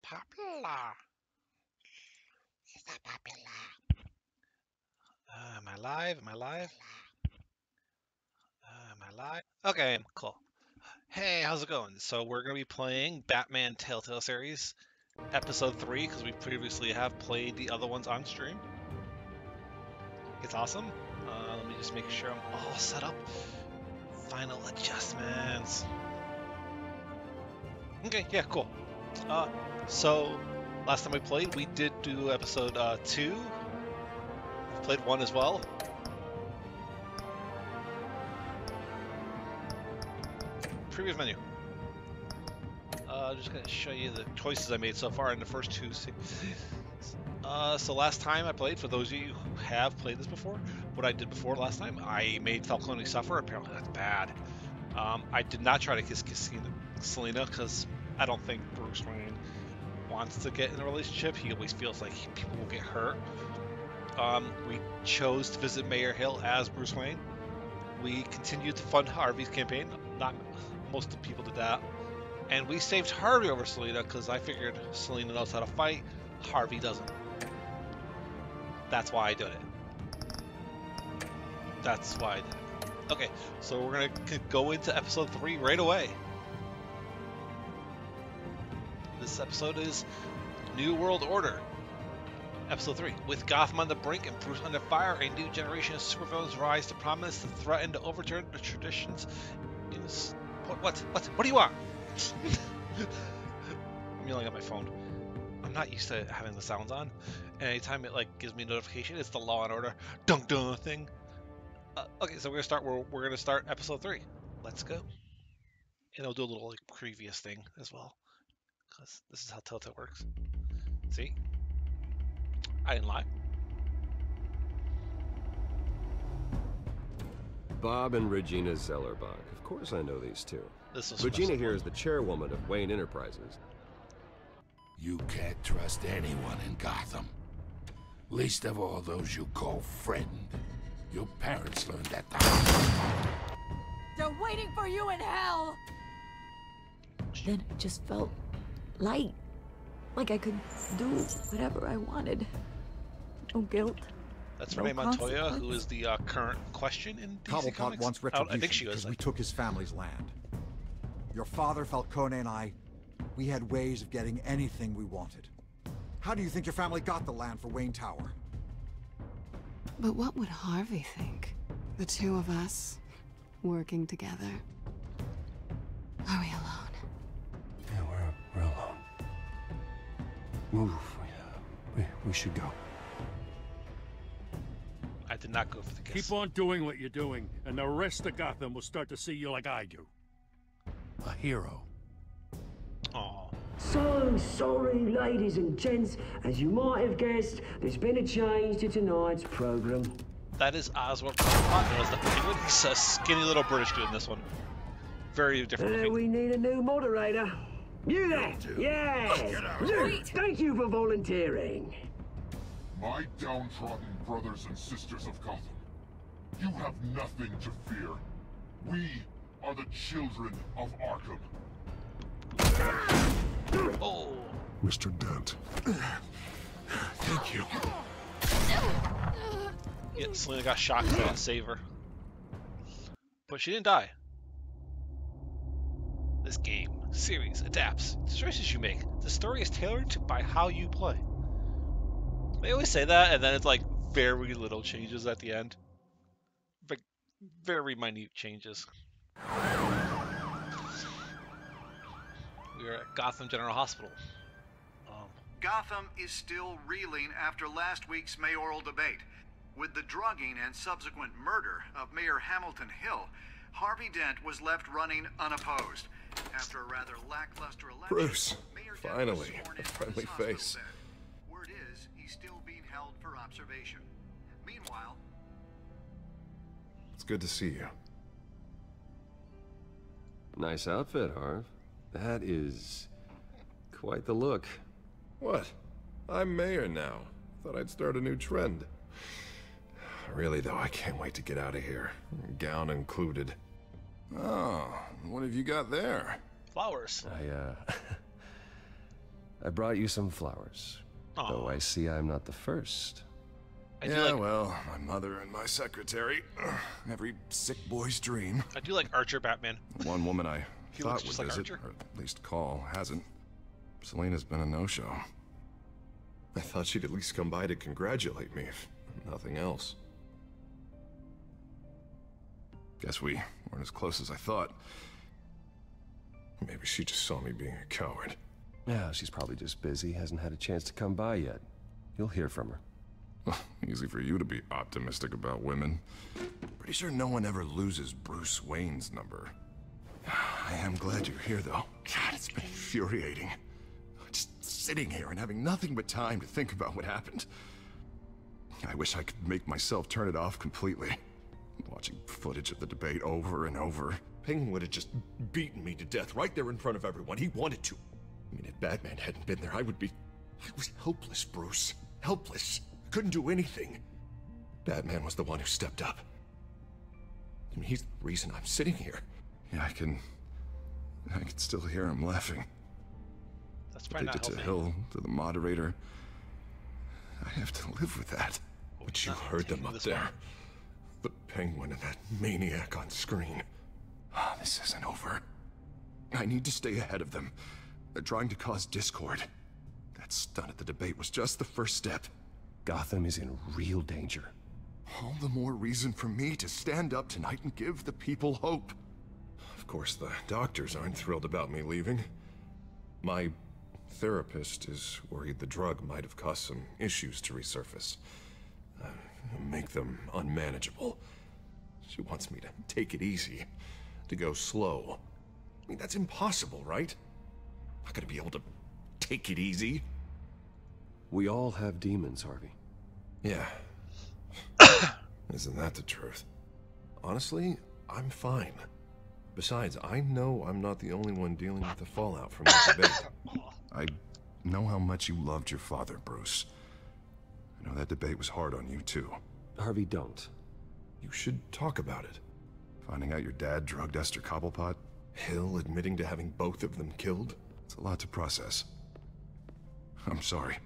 popular. He's not popular. Am I live? Am I live? Am I live? Okay, cool. Hey, how's it going? So we're going to be playing Batman Telltale Series, Episode 3, because we previously have played the other ones on stream. It's awesome. Let me just make sure I'm all set up. Final adjustments. Okay, yeah, cool. So last time we played, we did do Episode 2. We played 1 as well. Previous menu. I'm just going to show you the choices I made so far in the first two. So last time I played, for those of you who have played this before, what I did before last time, I made Falcone suffer. Apparently that's bad. I did not try to kiss Selina because I don't think Bruce Wayne wants to get in a relationship. He always feels like people will get hurt. We chose to visit Mayor Hill as Bruce Wayne. We continued to fund Harvey's campaign. Not most of the people did that. And we saved Harvey over Selina because I figured Selina knows how to fight. Harvey doesn't. That's why I did it. That's why I did it. Okay, so we're going to go into episode 3 right away. This episode is New World Order. Episode 3. With Gotham on the brink and Bruce under fire, a new generation of supervillains rise to prominence to threaten to overturn the traditions. What do you want? I'm yelling at my phone. I'm not used to having the sounds on, and anytime it gives me a notification, it's the Law and Order dun dun thing. Okay, so we're gonna start episode 3. Let's go. And I'll do a little previous thing as well, because this is how Telltale works. See, I didn't lie. Bob and Regina Zellerbach. Of course I know these two. Regina here is the chairwoman of Wayne Enterprises. You can't trust anyone in Gotham. Least of all those you call friend. Your parents learned at the hospital. They're waiting for you in hell! Then it just felt light. Like I could do whatever I wanted. No guilt. That's Renee Montoya, who is the current question in DC Comics. Wants retribution I think she was. because we took his family's land. Your father, Falcone, and I, we had ways of getting anything we wanted. How do you think your family got the land for Wayne Tower? But what would Harvey think? The two of us, working together. Are we alone? Yeah, we're alone. Move. We should go. I did not go for the kiss. Keep on doing what you're doing, and the rest of Gotham will start to see you like I do. A hero. Aww. So sorry, ladies and gents. As you might have guessed, there's been a change to tonight's program. That is Oswald Cobblepot as the Penguin. He's a skinny little British dude in this one. Very different looking. We need a new moderator. You there? Yes! Luke, thank you for volunteering. My downtrodden brothers and sisters of Gotham, you have nothing to fear. We are the children of Arkham. Oh. Mr. Dent. Thank you. Yeah, Selina got shocked so I didn't save her. But she didn't die. This game, series, adapts the choices you make. The story is tailored by how you play. They always say that, and then it's very little changes at the end. Very minute changes. We are at Gotham General Hospital. Gotham is still reeling after last week's mayoral debate. With the drugging and subsequent murder of Mayor Hamilton Hill, Harvey Dent was left running unopposed. After a rather lackluster election, Bruce, Mayor Dent finally, was sworn a in from friendly his hospital face. bed. Word is, he's still being held for observation. Meanwhile, It's good to see you. Nice outfit, Harv. That is quite the look. What? I'm mayor now. Thought I'd start a new trend. Really, though, I can't wait to get out of here. Gown included. Oh, what have you got there? Flowers. I brought you some flowers. Aww. Though I see I'm not the first. Well, my mother and my secretary. Every sick boy's dream. I do like Archer Batman. One woman I He thought looks would just like visit, Archer. or at least call, hasn't. Selena's been a no-show. I thought she'd at least come by to congratulate me, if nothing else. Guess we weren't as close as I thought. Maybe she just saw me being a coward. Yeah, she's probably just busy, hasn't had a chance to come by yet. You'll hear from her. Easy for you to be optimistic about women. Pretty sure no one ever loses Bruce Wayne's number. I am glad you're here, though. God, it's been infuriating. Just sitting here and having nothing but time to think about what happened. I wish I could make myself turn it off completely. Watching footage of the debate over and over. Penguin would have just beaten me to death right there in front of everyone. He wanted to. I mean, if Batman hadn't been there, I was helpless, Bruce. Helpless. Couldn't do anything. Batman was the one who stepped up. I mean, he's the reason I'm sitting here. Yeah, I can still hear him laughing. That's probably not to Hill, to the moderator. I have to live with that. But you heard them up there. The Penguin and that maniac on screen. This isn't over. I need to stay ahead of them. They're trying to cause discord. That stunt at the debate was just the first step. Gotham is in real danger. All the more reason for me to stand up tonight and give the people hope. Of course, the doctors aren't thrilled about me leaving. My therapist is worried the drug might have caused some issues to resurface. Make them unmanageable. She wants me to take it easy, to go slow. I mean, that's impossible, right? I'm not gonna be able to take it easy. We all have demons, Harvey. Yeah. Isn't that the truth? Honestly, I'm fine. Besides, I know I'm not the only one dealing with the fallout from that debate. I know how much you loved your father, Bruce. I know that debate was hard on you, too. Harvey, don't. You should talk about it. Finding out your dad drugged Esther Cobblepot, Hill admitting to having both of them killed. It's a lot to process. I'm sorry.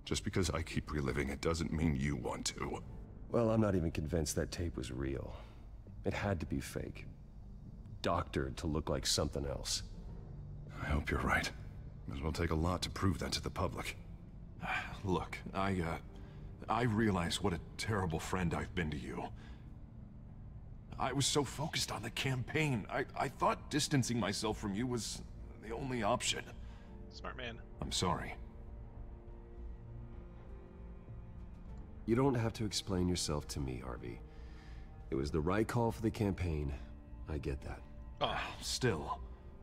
Just because I keep reliving it doesn't mean you want to. Well, I'm not even convinced that tape was real. It had to be fake. Doctored to look like something else. I hope you're right. It will take a lot to prove that to the public. Look, I realize what a terrible friend I've been to you. I was so focused on the campaign. I thought distancing myself from you was the only option. Smart man. I'm sorry. You don't have to explain yourself to me, Harvey. It was the right call for the campaign. I get that. Still,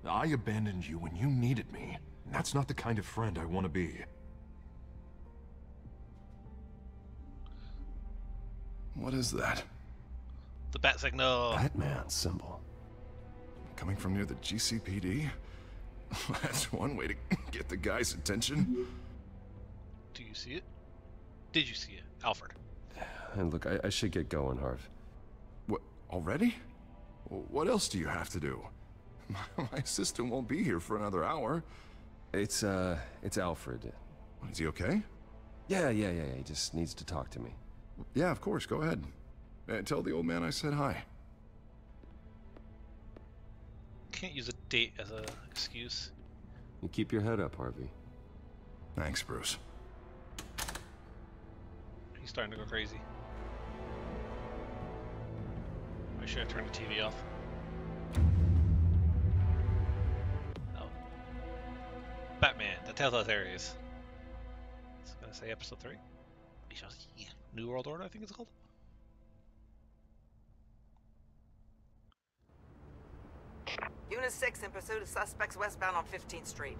I abandoned you when you needed me. That's not the kind of friend I want to be. What is that? The bat signal. Batman symbol. Coming from near the GCPD? That's one way to get the guy's attention. Do you see it? Did you see it, Alfred? And look, I should get going, Harv. What, already? What else do you have to do? My assistant won't be here for another hour. It's Alfred. Is he okay? Yeah, he just needs to talk to me. Yeah, of course, go ahead. Tell the old man I said hi. Can't use a date as an excuse. You keep your head up, Harvey. Thanks, Bruce. He's starting to go crazy. I should have turned the TV off. Oh. Batman, the Telltale Series. It's gonna say episode 3. We shall see. New World Order, I think it's called. Unit 6 in pursuit of suspects westbound on 15th Street.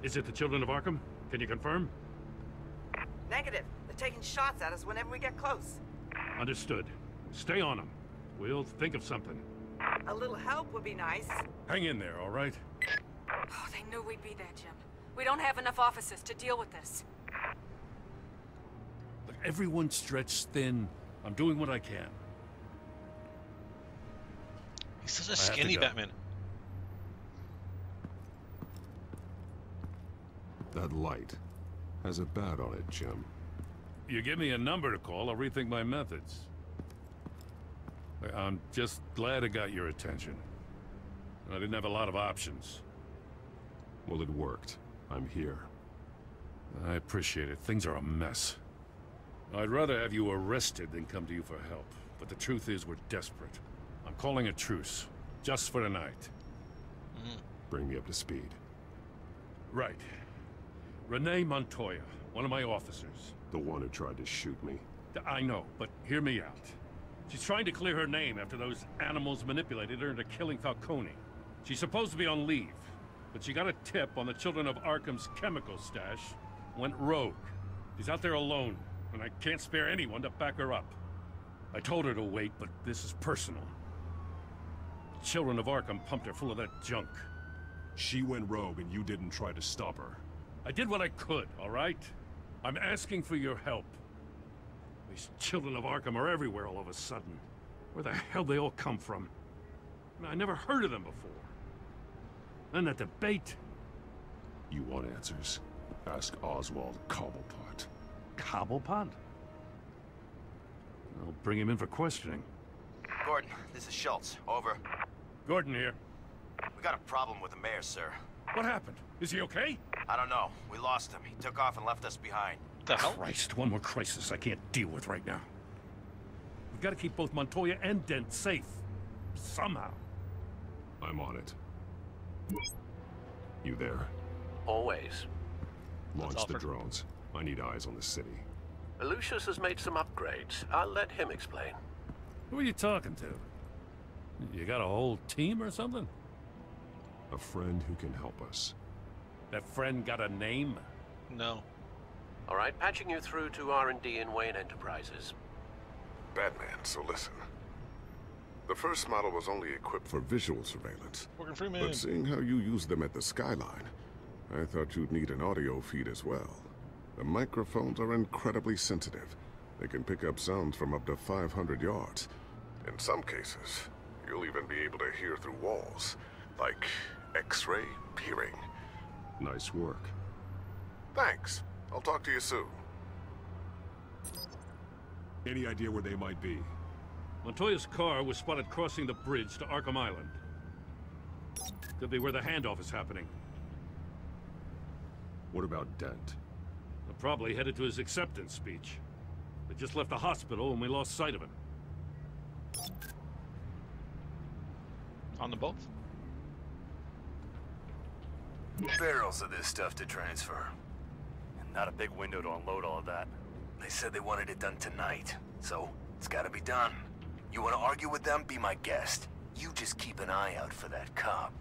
Is it the Children of Arkham? Can you confirm? Negative. They're taking shots at us whenever we get close. Understood. Stay on them. We'll think of something. A little help would be nice. Hang in there, all right? Oh, they knew we'd be there, Jim. We don't have enough officers to deal with this. Look, everyone's stretched thin. I'm doing what I can. He's such a skinny Batman. That light has a bat on it, Jim. You give me a number to call, I'll rethink my methods. I'm just glad it got your attention. I didn't have a lot of options. Well, it worked. I'm here. I appreciate it. Things are a mess. I'd rather have you arrested than come to you for help. But the truth is, we're desperate. I'm calling a truce. Just for tonight. Bring me up to speed. Right. Renee Montoya, one of my officers. The one who tried to shoot me. I know, but hear me out. She's trying to clear her name after those animals manipulated her into killing Falcone. She's supposed to be on leave, but she got a tip on the Children of Arkham's chemical stash, went rogue. She's out there alone, and I can't spare anyone to back her up. I told her to wait, but this is personal. Children of Arkham pumped her full of that junk. She went rogue and you didn't try to stop her. I did what I could, all right? I'm asking for your help. These Children of Arkham are everywhere all of a sudden. Where the hell they all come from? I never heard of them before. Then that debate. You want answers? Ask Oswald Cobblepot. Cobblepot? I'll bring him in for questioning. Gordon, this is Schultz. Over. Gordon here. We got a problem with the mayor, sir. What happened? Is he okay? I don't know. We lost him. He took off and left us behind. The hell? Christ, one more crisis I can't deal with right now. We've got to keep both Montoya and Dent safe. Somehow. I'm on it. You there? Always. Launch the drones. I need eyes on the city. Lucius has made some upgrades. I'll let him explain. Who are you talking to? You got a whole team or something? A friend who can help us. That friend got a name? No. All right, patching you through to R&D in Wayne Enterprises. Batman, so listen. The first model was only equipped for visual surveillance. Morgan Freeman. But seeing how you use them at the Skyline, I thought you'd need an audio feed as well. The microphones are incredibly sensitive. They can pick up sounds from up to 500 yards. In some cases, you'll even be able to hear through walls, like X-ray peering. Nice work. Thanks. I'll talk to you soon. Any idea where they might be? Montoya's car was spotted crossing the bridge to Arkham Island. Could be where the handoff is happening. What about Dent? They're probably headed to his acceptance speech. They just left the hospital and we lost sight of him. On the boat? Barrels of this stuff to transfer. And not a big window to unload all of that. They said they wanted it done tonight, so it's gotta be done. You wanna argue with them? Be my guest. You just keep an eye out for that cop.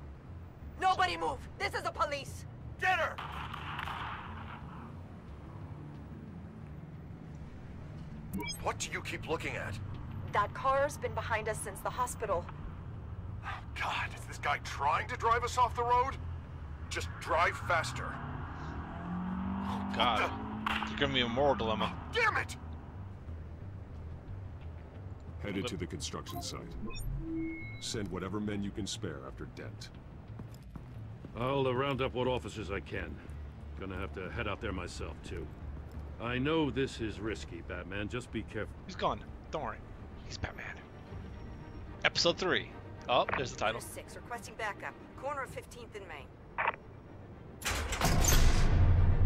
Nobody move! This is the police! Get her! What do you keep looking at? That car's been behind us since the hospital. God, is this guy trying to drive us off the road? Just drive faster. Oh, God. It's giving me a moral dilemma. Damn it! Headed to the construction site. Send whatever men you can spare after Dent. I'll round up what officers I can. Gonna have to head out there myself, too. I know this is risky, Batman. Just be careful. He's gone. Don't worry. He's Batman. Episode 3. Oh, there's the title. 6, requesting backup. Corner of 15th and Main.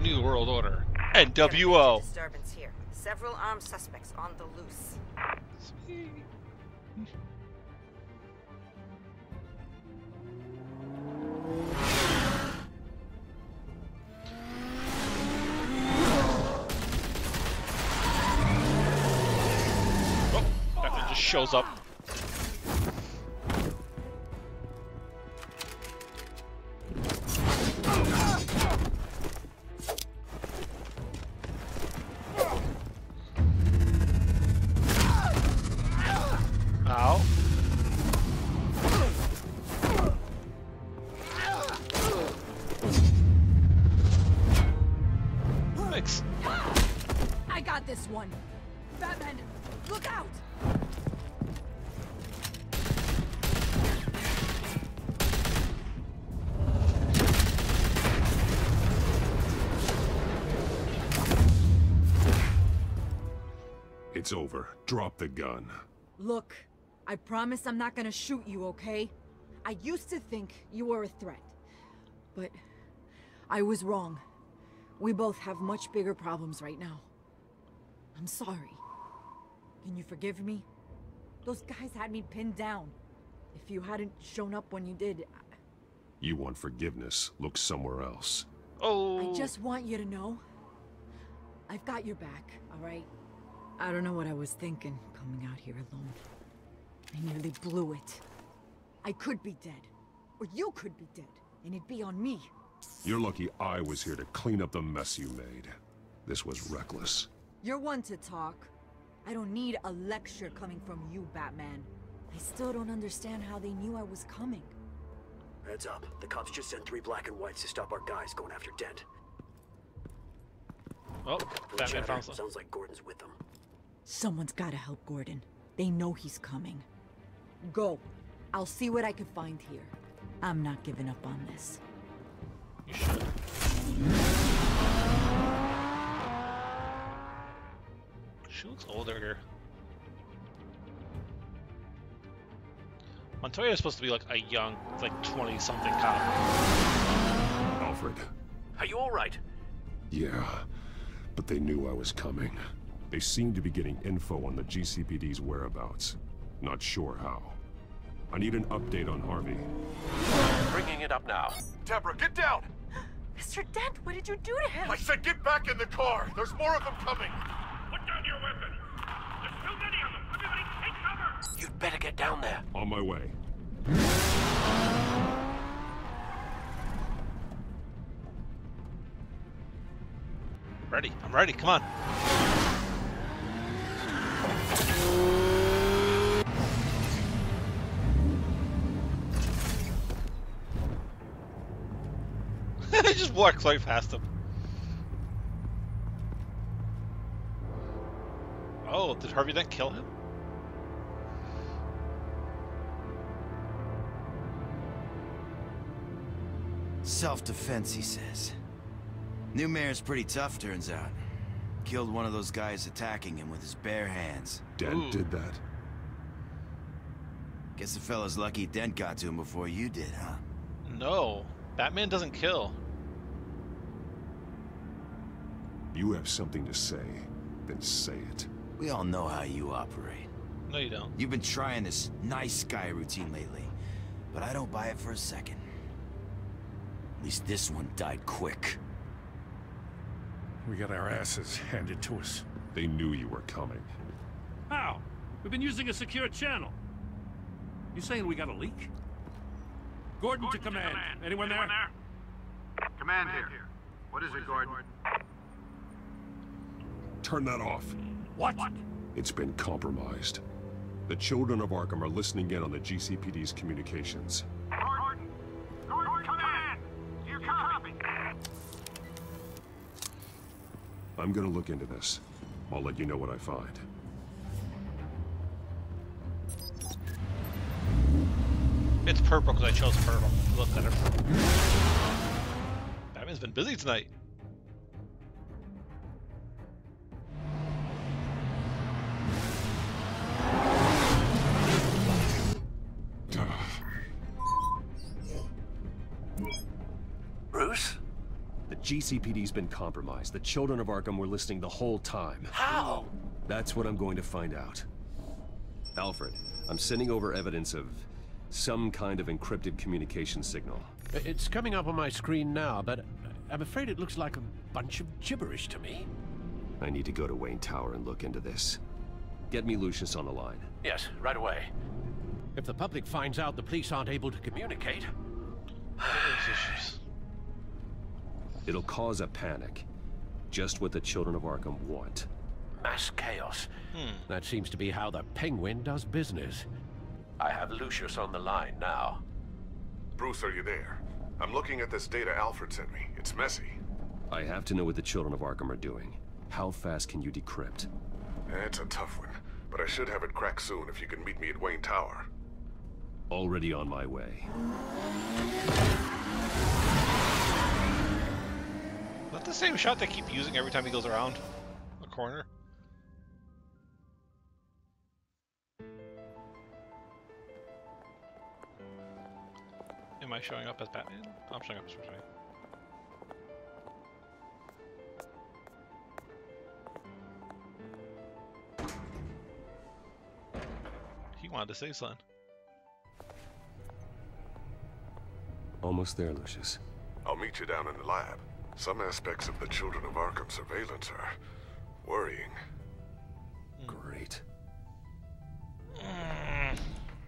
New World Order. NWO. Disturbance here. Several armed suspects on the loose. Oh, Batman just shows up. Ow. Thanks. I got this one. Batman, look out! It's over. Drop the gun. Look, I promise I'm not gonna shoot you, okay? I used to think you were a threat, but I was wrong. We both have much bigger problems right now. I'm sorry. Can you forgive me? Those guys had me pinned down. If you hadn't shown up when you did... You want forgiveness? Look somewhere else. Oh. I just want you to know, I've got your back, alright? I don't know what I was thinking, coming out here alone. I nearly blew it. I could be dead. Or you could be dead, and it'd be on me. You're lucky I was here to clean up the mess you made. This was reckless. You're one to talk. I don't need a lecture coming from you, Batman. I still don't understand how they knew I was coming. Heads up. The cops just sent 3 black and whites to stop our guys going after Dent. Oh, Batman found some. Sounds like Gordon's with them. Someone's gotta help Gordon. They know he's coming. Go. I'll see what I can find here. I'm not giving up on this. You should. She looks older here. Montoya is supposed to be like a young, like 20-something cop. Alfred. Are you all right? Yeah, but they knew I was coming. They seem to be getting info on the GCPD's whereabouts. Not sure how. I need an update on Harvey. Bringing it up now. Deborah, get down! Mr. Dent, what did you do to him? I said get back in the car! There's more of them coming! Put down your weapon! There's too many of them! Everybody take cover! You'd better get down there. On my way. Ready. I'm ready. Come on. I just walked right past him. Oh, did Harvey Dent kill him? Self-defense, he says. New mayor's pretty tough, turns out. Killed one of those guys attacking him with his bare hands. Dent did that? Guess the fella's lucky Dent got to him before you did, huh? No. Batman doesn't kill. You have something to say, then say it. We all know how you operate. No, you don't. You've been trying this nice guy routine lately, but I don't buy it for a second. At least this one died quick. We got our asses handed to us. They knew you were coming. How? We've been using a secure channel. You saying we got a leak? Gordon to command. Anyone there? Command here. What is it, Gordon? Turn that off. What? It's been compromised. The children of Arkham are listening in on the GCPD's communications. Gordon! Gordon, command! Do you copy? I'm gonna look into this. I'll let you know what I find. It's purple because I chose purple. Look better. Batman's been busy tonight. Bruce? The GCPD's been compromised. The children of Arkham were listening the whole time. How? That's what I'm going to find out. Alfred, I'm sending over evidence of some kind of encrypted communication signal. It's coming up on my screen now, but I'm afraid it looks like a bunch of gibberish to me. I need to go to Wayne Tower and look into this. Get me Lucius on the line. Yes, right away. If the public finds out the police aren't able to communicate... It'll cause a panic. Just what the children of Arkham want. Mass chaos. That seems to be how the Penguin does business. I have Lucius on the line now. Bruce, are you there? I'm looking at this data Alfred sent me. It's messy. I have to know what the children of Arkham are doing. How fast can you decrypt? It's a tough one, but I should have it cracked soon if you can meet me at Wayne Tower. Already on my way. Is that the same shot they keep using every time he goes around a corner? Am I showing up as Batman? I'm showing up as Bruce Wayne. He wanted to say something. Almost there, Lucius. I'll meet you down in the lab. Some aspects of the Children of Arkham surveillance are worrying. Great.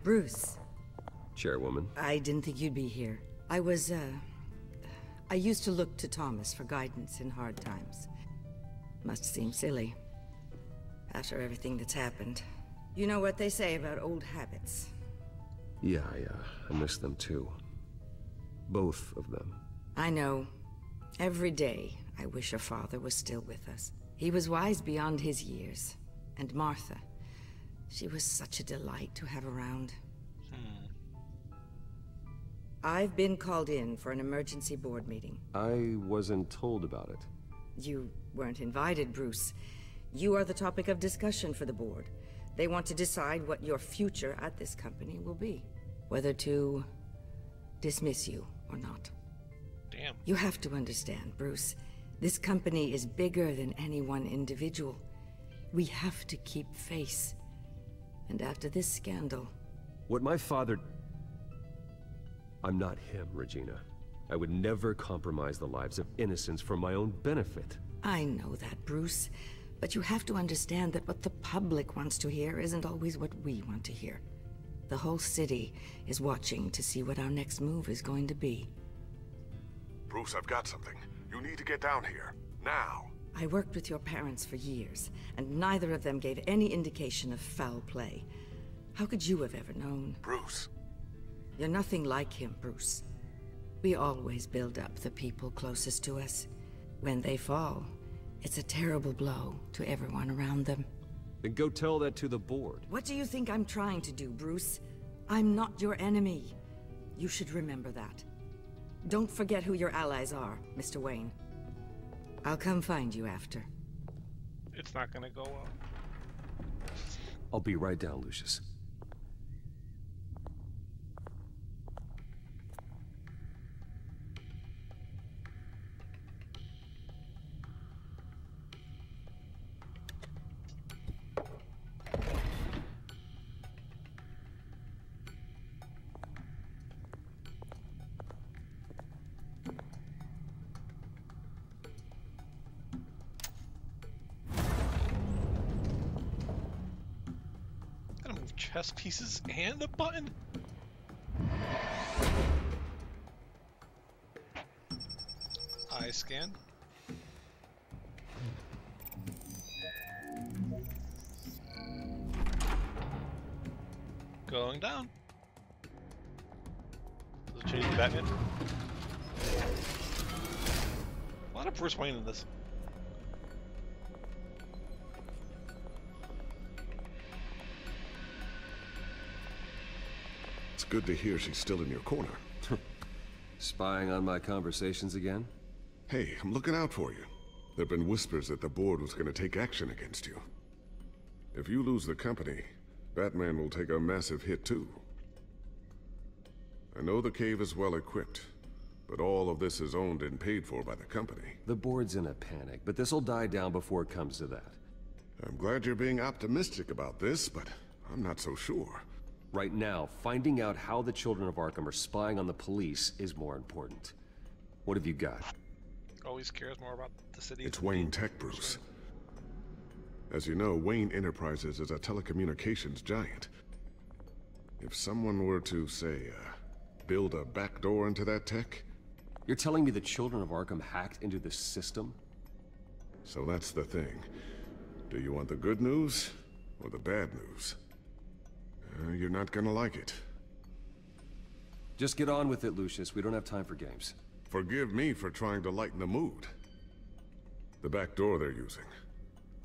Bruce. Chairwoman. I didn't think you'd be here. I used to look to Thomas for guidance in hard times. Must seem silly. After everything that's happened. You know what they say about old habits. Yeah, I miss them too. Both of them. I know. Every day, I wish your father was still with us. He was wise beyond his years. And Martha, she was such a delight to have around. I've been called in for an emergency board meeting. I wasn't told about it. You weren't invited, Bruce. You are the topic of discussion for the board. They want to decide what your future at this company will be. Whether to dismiss you or not. Damn. You have to understand, Bruce. This company is bigger than any one individual. We have to keep face. And after this scandal... What my father... I'm not him, Regina. I would never compromise the lives of innocents for my own benefit. I know that, Bruce. But you have to understand that what the public wants to hear isn't always what we want to hear. The whole city is watching to see what our next move is going to be. Bruce, I've got something. You need to get down here. Now. I worked with your parents for years, and neither of them gave any indication of foul play. How could you have ever known? Bruce. You're nothing like him, Bruce. We always build up the people closest to us. When they fall, it's a terrible blow to everyone around them. Then go tell that to the board. What do you think I'm trying to do, Bruce? I'm not your enemy. You should remember that. Don't forget who your allies are, Mr. Wayne. I'll come find you after. It's not gonna go well. I'll be right down, Lucius. Chess pieces and a button. Eye scan. Going down. Does it change the Batman? A lot of Bruce Wayne in this. Good to hear she's still in your corner. Spying on my conversations again? Hey, I'm looking out for you. There've been whispers that the board was going to take action against you. If you lose the company, Batman will take a massive hit too. I know the cave is well equipped, but all of this is owned and paid for by the company. The board's in a panic, but this'll die down before it comes to that. I'm glad you're being optimistic about this, but I'm not so sure. Right now, finding out how the Children of Arkham are spying on the police is more important. What have you got? Always cares more about the city. It's Wayne Tech, Bruce. As you know, Wayne Enterprises is a telecommunications giant. If someone were to, say, build a backdoor into that tech... You're telling me the Children of Arkham hacked into the system? So that's the thing. Do you want the good news or the bad news? You're not gonna like it. Just get on with it, Lucius. We don't have time for games. Forgive me for trying to lighten the mood. The back door they're using.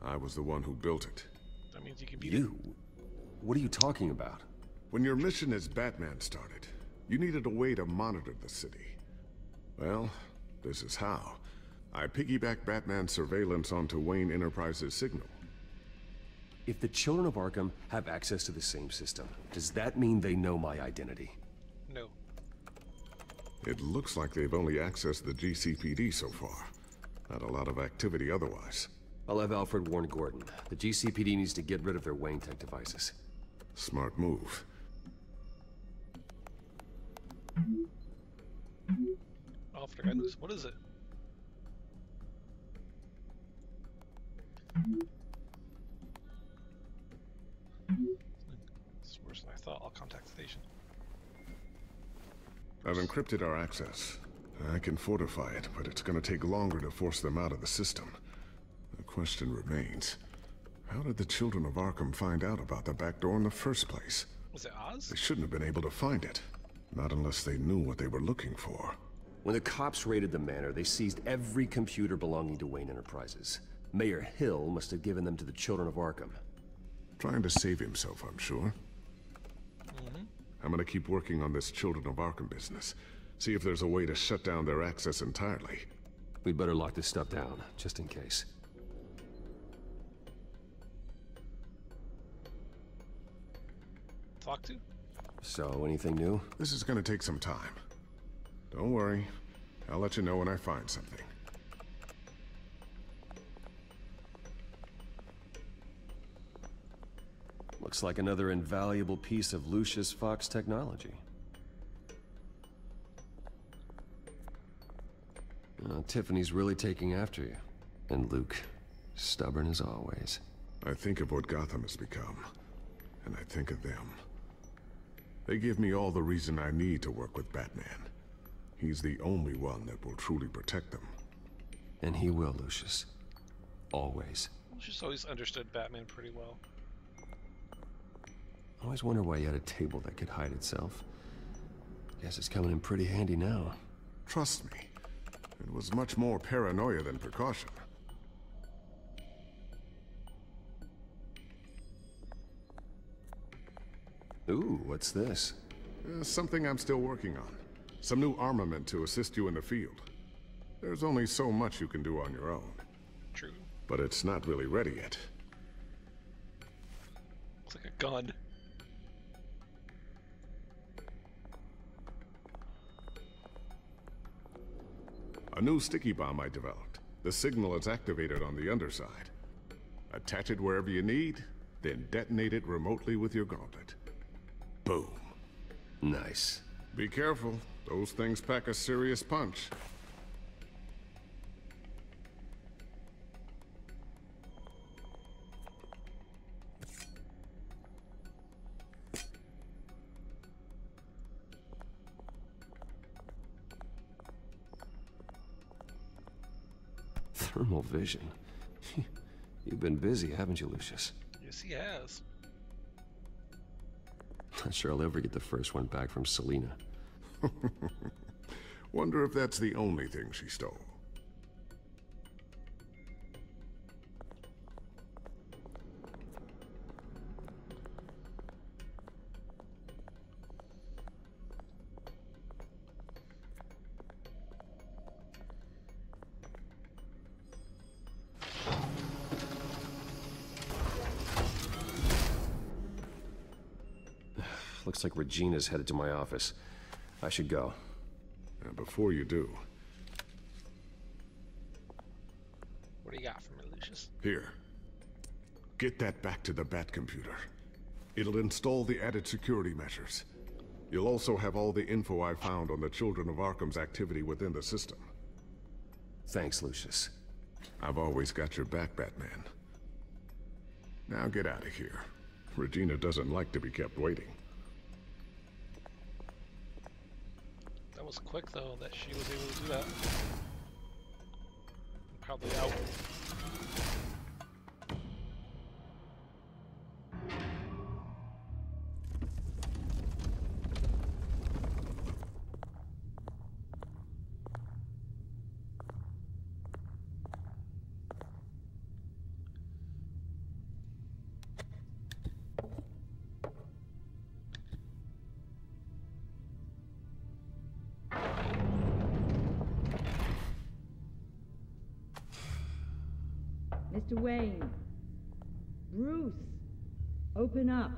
I was the one who built it. That means you can beat it. You? What are you talking about? When your mission as Batman started, you needed a way to monitor the city. Well, this is how. I piggybacked Batman's surveillance onto Wayne Enterprises' signal. If the Children of Arkham have access to the same system, does that mean they know my identity? No. It looks like they've only accessed the GCPD so far. Not a lot of activity otherwise. I'll have Alfred warn Gordon. The GCPD needs to get rid of their Wayne tech devices. Smart move. Alfred guidance. What is it? It's worse than I thought. I'll contact the station. I've encrypted our access. I can fortify it, but it's going to take longer to force them out of the system. The question remains, how did the children of Arkham find out about the back door in the first place? Was it Oz? They shouldn't have been able to find it. Not unless they knew what they were looking for. When the cops raided the manor, they seized every computer belonging to Wayne Enterprises. Mayor Hill must have given them to the children of Arkham. Trying to save himself, I'm sure. I'm gonna keep working on this Children of Arkham business. See if there's a way to shut down their access entirely. We'd better lock this stuff down, just in case. Talk to? So, anything new? This is gonna take some time. Don't worry. I'll let you know when I find something. Looks like another invaluable piece of Lucius Fox technology. Tiffany's really taking after you. And Luke, stubborn as always. I think of what Gotham has become, and I think of them. They give me all the reason I need to work with Batman. He's the only one that will truly protect them. And he will, Lucius. Always. Lucius always understood Batman pretty well. I always wonder why you had a table that could hide itself. Guess it's coming in pretty handy now. Trust me, it was much more paranoia than precaution. Ooh, what's this? Something I'm still working on. Some new armament to assist you in the field. There's only so much you can do on your own. True. But it's not really ready yet. Looks like a gun. A new sticky bomb I developed. The signal is activated on the underside. Attach it wherever you need, then detonate it remotely with your gauntlet. Boom. Nice. Be careful. Those things pack a serious punch. Thermal vision. You've been busy, haven't you, Lucius? Yes, he has. Not sure I'll ever get the first one back from Selina. Wonder if that's the only thing she stole. Looks like Regina's headed to my office. I should go. And before you do... What do you got for me, Lucius? Here. Get that back to the Bat computer. It'll install the added security measures. You'll also have all the info I found on the Children of Arkham's activity within the system. Thanks, Lucius. I've always got your back, Batman. Now get out of here. Regina doesn't like to be kept waiting. That was quick, though, that she was able to do that. Probably out. Mr. Wayne. Bruce. Open up.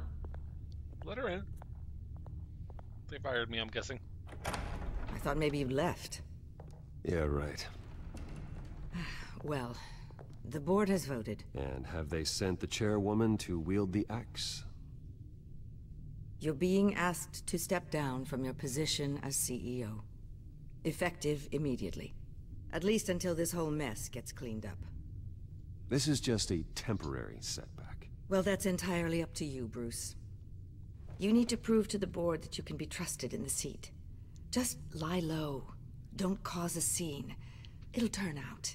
Let her in. They fired me, I'm guessing. I thought maybe you left. Yeah, right. Well, the board has voted. And have they sent the chairwoman to wield the axe? You're being asked to step down from your position as CEO. Effective immediately. At least until this whole mess gets cleaned up. This is just a temporary setback. Well, that's entirely up to you, Bruce. You need to prove to the board that you can be trusted in the seat. Just lie low. Don't cause a scene. It'll turn out.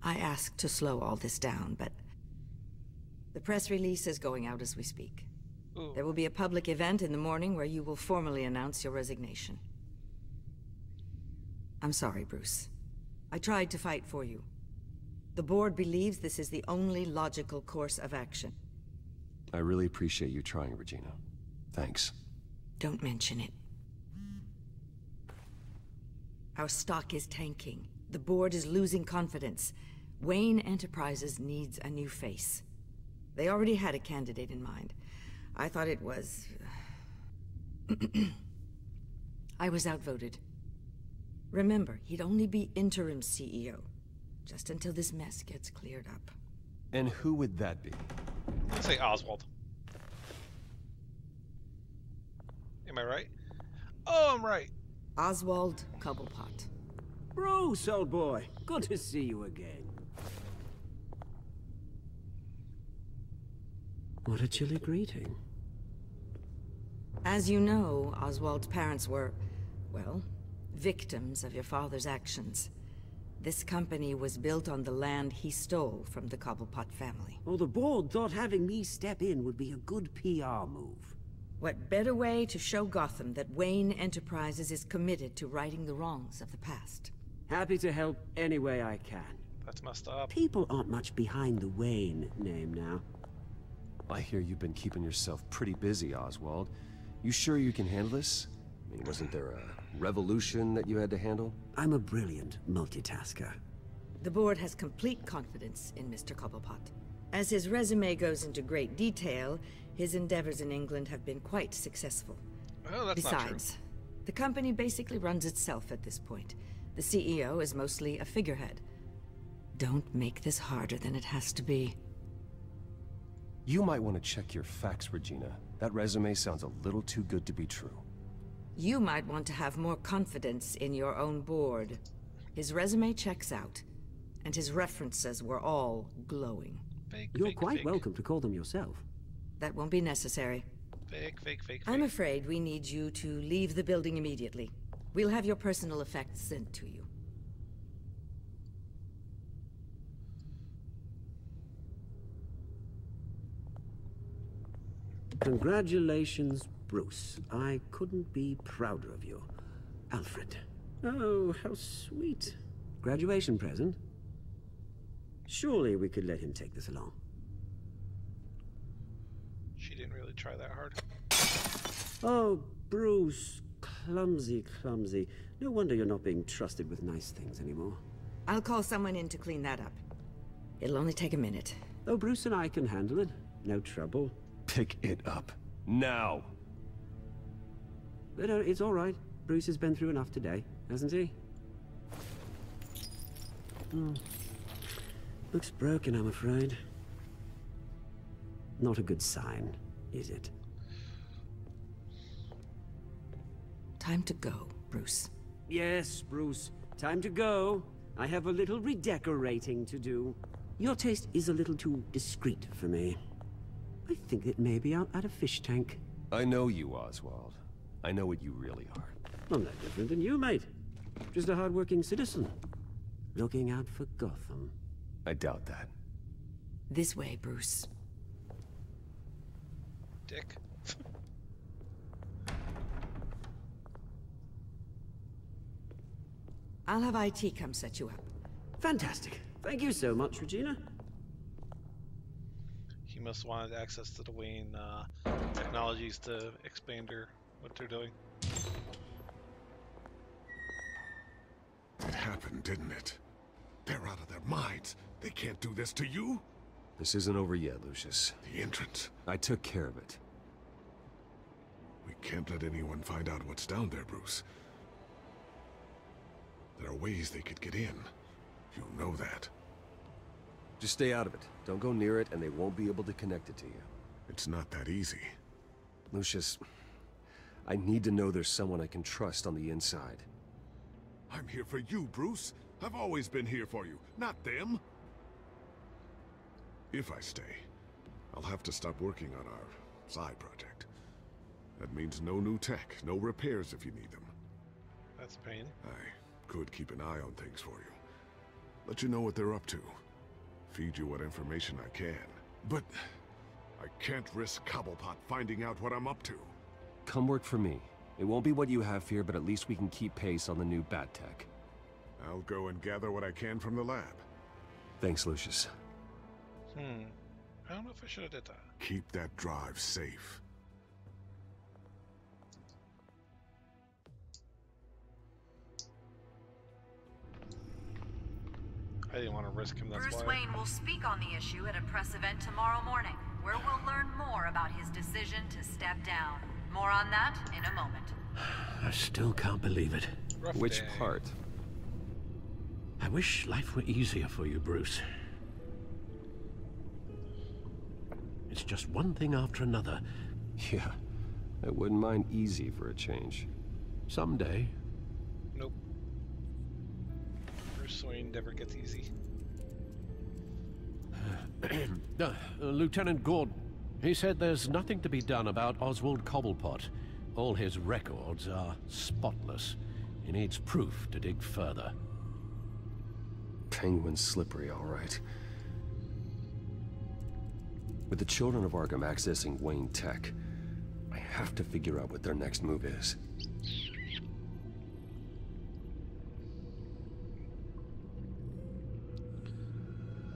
I asked to slow all this down, but the press release is going out as we speak. Ooh. There will be a public event in the morning where you will formally announce your resignation. I'm sorry, Bruce. I tried to fight for you. The board believes this is the only logical course of action. I really appreciate you trying, Regina. Thanks. Don't mention it. Our stock is tanking. The board is losing confidence. Wayne Enterprises needs a new face. They already had a candidate in mind. I thought it was... I was outvoted. Remember, he'd only be interim CEO. Just until this mess gets cleared up. And who would that be? Let's say Oswald. Am I right? Oh, I'm right. Oswald Cobblepot. Bruce, old boy. Good to see you again. What a chilly greeting. As you know, Oswald's parents were, well, victims of your father's actions. This company was built on the land he stole from the Cobblepot family. Well, the board thought having me step in would be a good PR move. What better way to show Gotham that Wayne Enterprises is committed to righting the wrongs of the past? Happy to help any way I can. That's messed up. People aren't much behind the Wayne name now. I hear you've been keeping yourself pretty busy, Oswald. You sure you can handle this? I mean, wasn't there a revolution that you had to handle? I'm a brilliant multitasker. The board has complete confidence in Mr. Cobblepot. As his resume goes into great detail, his endeavors in England have been quite successful. Well, that's Besides, not true. The company basically runs itself at this point. The CEO is mostly a figurehead. Don't make this harder than it has to be. You might want to check your facts, Regina. That resume sounds a little too good to be true. You might want to have more confidence in your own board. His resume checks out, and his references were all glowing. You're quite welcome to call them yourself. That won't be necessary. Fake. I'm afraid we need you to leave the building immediately. We'll have your personal effects sent to you. Congratulations, Bruce. I couldn't be prouder of you. Alfred. Oh, how sweet. Graduation present? Surely we could let him take this along. She didn't really try that hard. Oh, Bruce. Clumsy. No wonder you're not being trusted with nice things anymore. I'll call someone in to clean that up. It'll only take a minute. Oh, Bruce and I can handle it. No trouble. Pick it up. Now! But it's all right. Bruce has been through enough today, hasn't he? Looks broken, I'm afraid. Not a good sign, is it? Time to go, Bruce. Yes, Bruce. Time to go. I have a little redecorating to do. Your taste is a little too discreet for me. I think that maybe I'll add a fish tank. I know you, Oswald. I know what you really are. I'm no different than you, mate. Just a hard-working citizen. Looking out for Gotham. I doubt that. This way, Bruce. Dick. I'll have IT come set you up. Fantastic. Thank you so much, Regina. He must have wanted access to the Wayne technologies to expand what they're doing. It happened, didn't it? They're out of their minds. They can't do this to you. This isn't over yet, Lucius. The entrance. I took care of it. We can't let anyone find out what's down there, Bruce. There are ways they could get in. You know that. Just stay out of it. Don't go near it, and they won't be able to connect it to you. It's not that easy. Lucius, I need to know there's someone I can trust on the inside. I'm here for you, Bruce. I've always been here for you, not them. If I stay, I'll have to stop working on our side project. That means no new tech, no repairs if you need them. That's a pain. I could keep an eye on things for you. Let you know what they're up to. Feed you what information I can. But I can't risk Cobblepot finding out what I'm up to. Come work for me. It won't be what you have here, but at least we can keep pace on the new bat tech. I'll go and gather what I can from the lab. Thanks, Lucius. I don't know if I should have did that. Keep that drive safe. I didn't want to risk him, that's Bruce why. Wayne will speak on the issue at a press event tomorrow morning, where we'll learn more about his decision to step down. More on that in a moment. I still can't believe it. Which part? I wish life were easier for you, Bruce. It's just one thing after another. Yeah, I wouldn't mind easy for a change. Someday. Nope. Bruce Wayne never gets easy. Lieutenant Gordon, he said there's nothing to be done about Oswald Cobblepot. All his records are spotless. He needs proof to dig further. Penguin's slippery, all right. With the children of Arkham accessing Wayne Tech, I have to figure out what their next move is.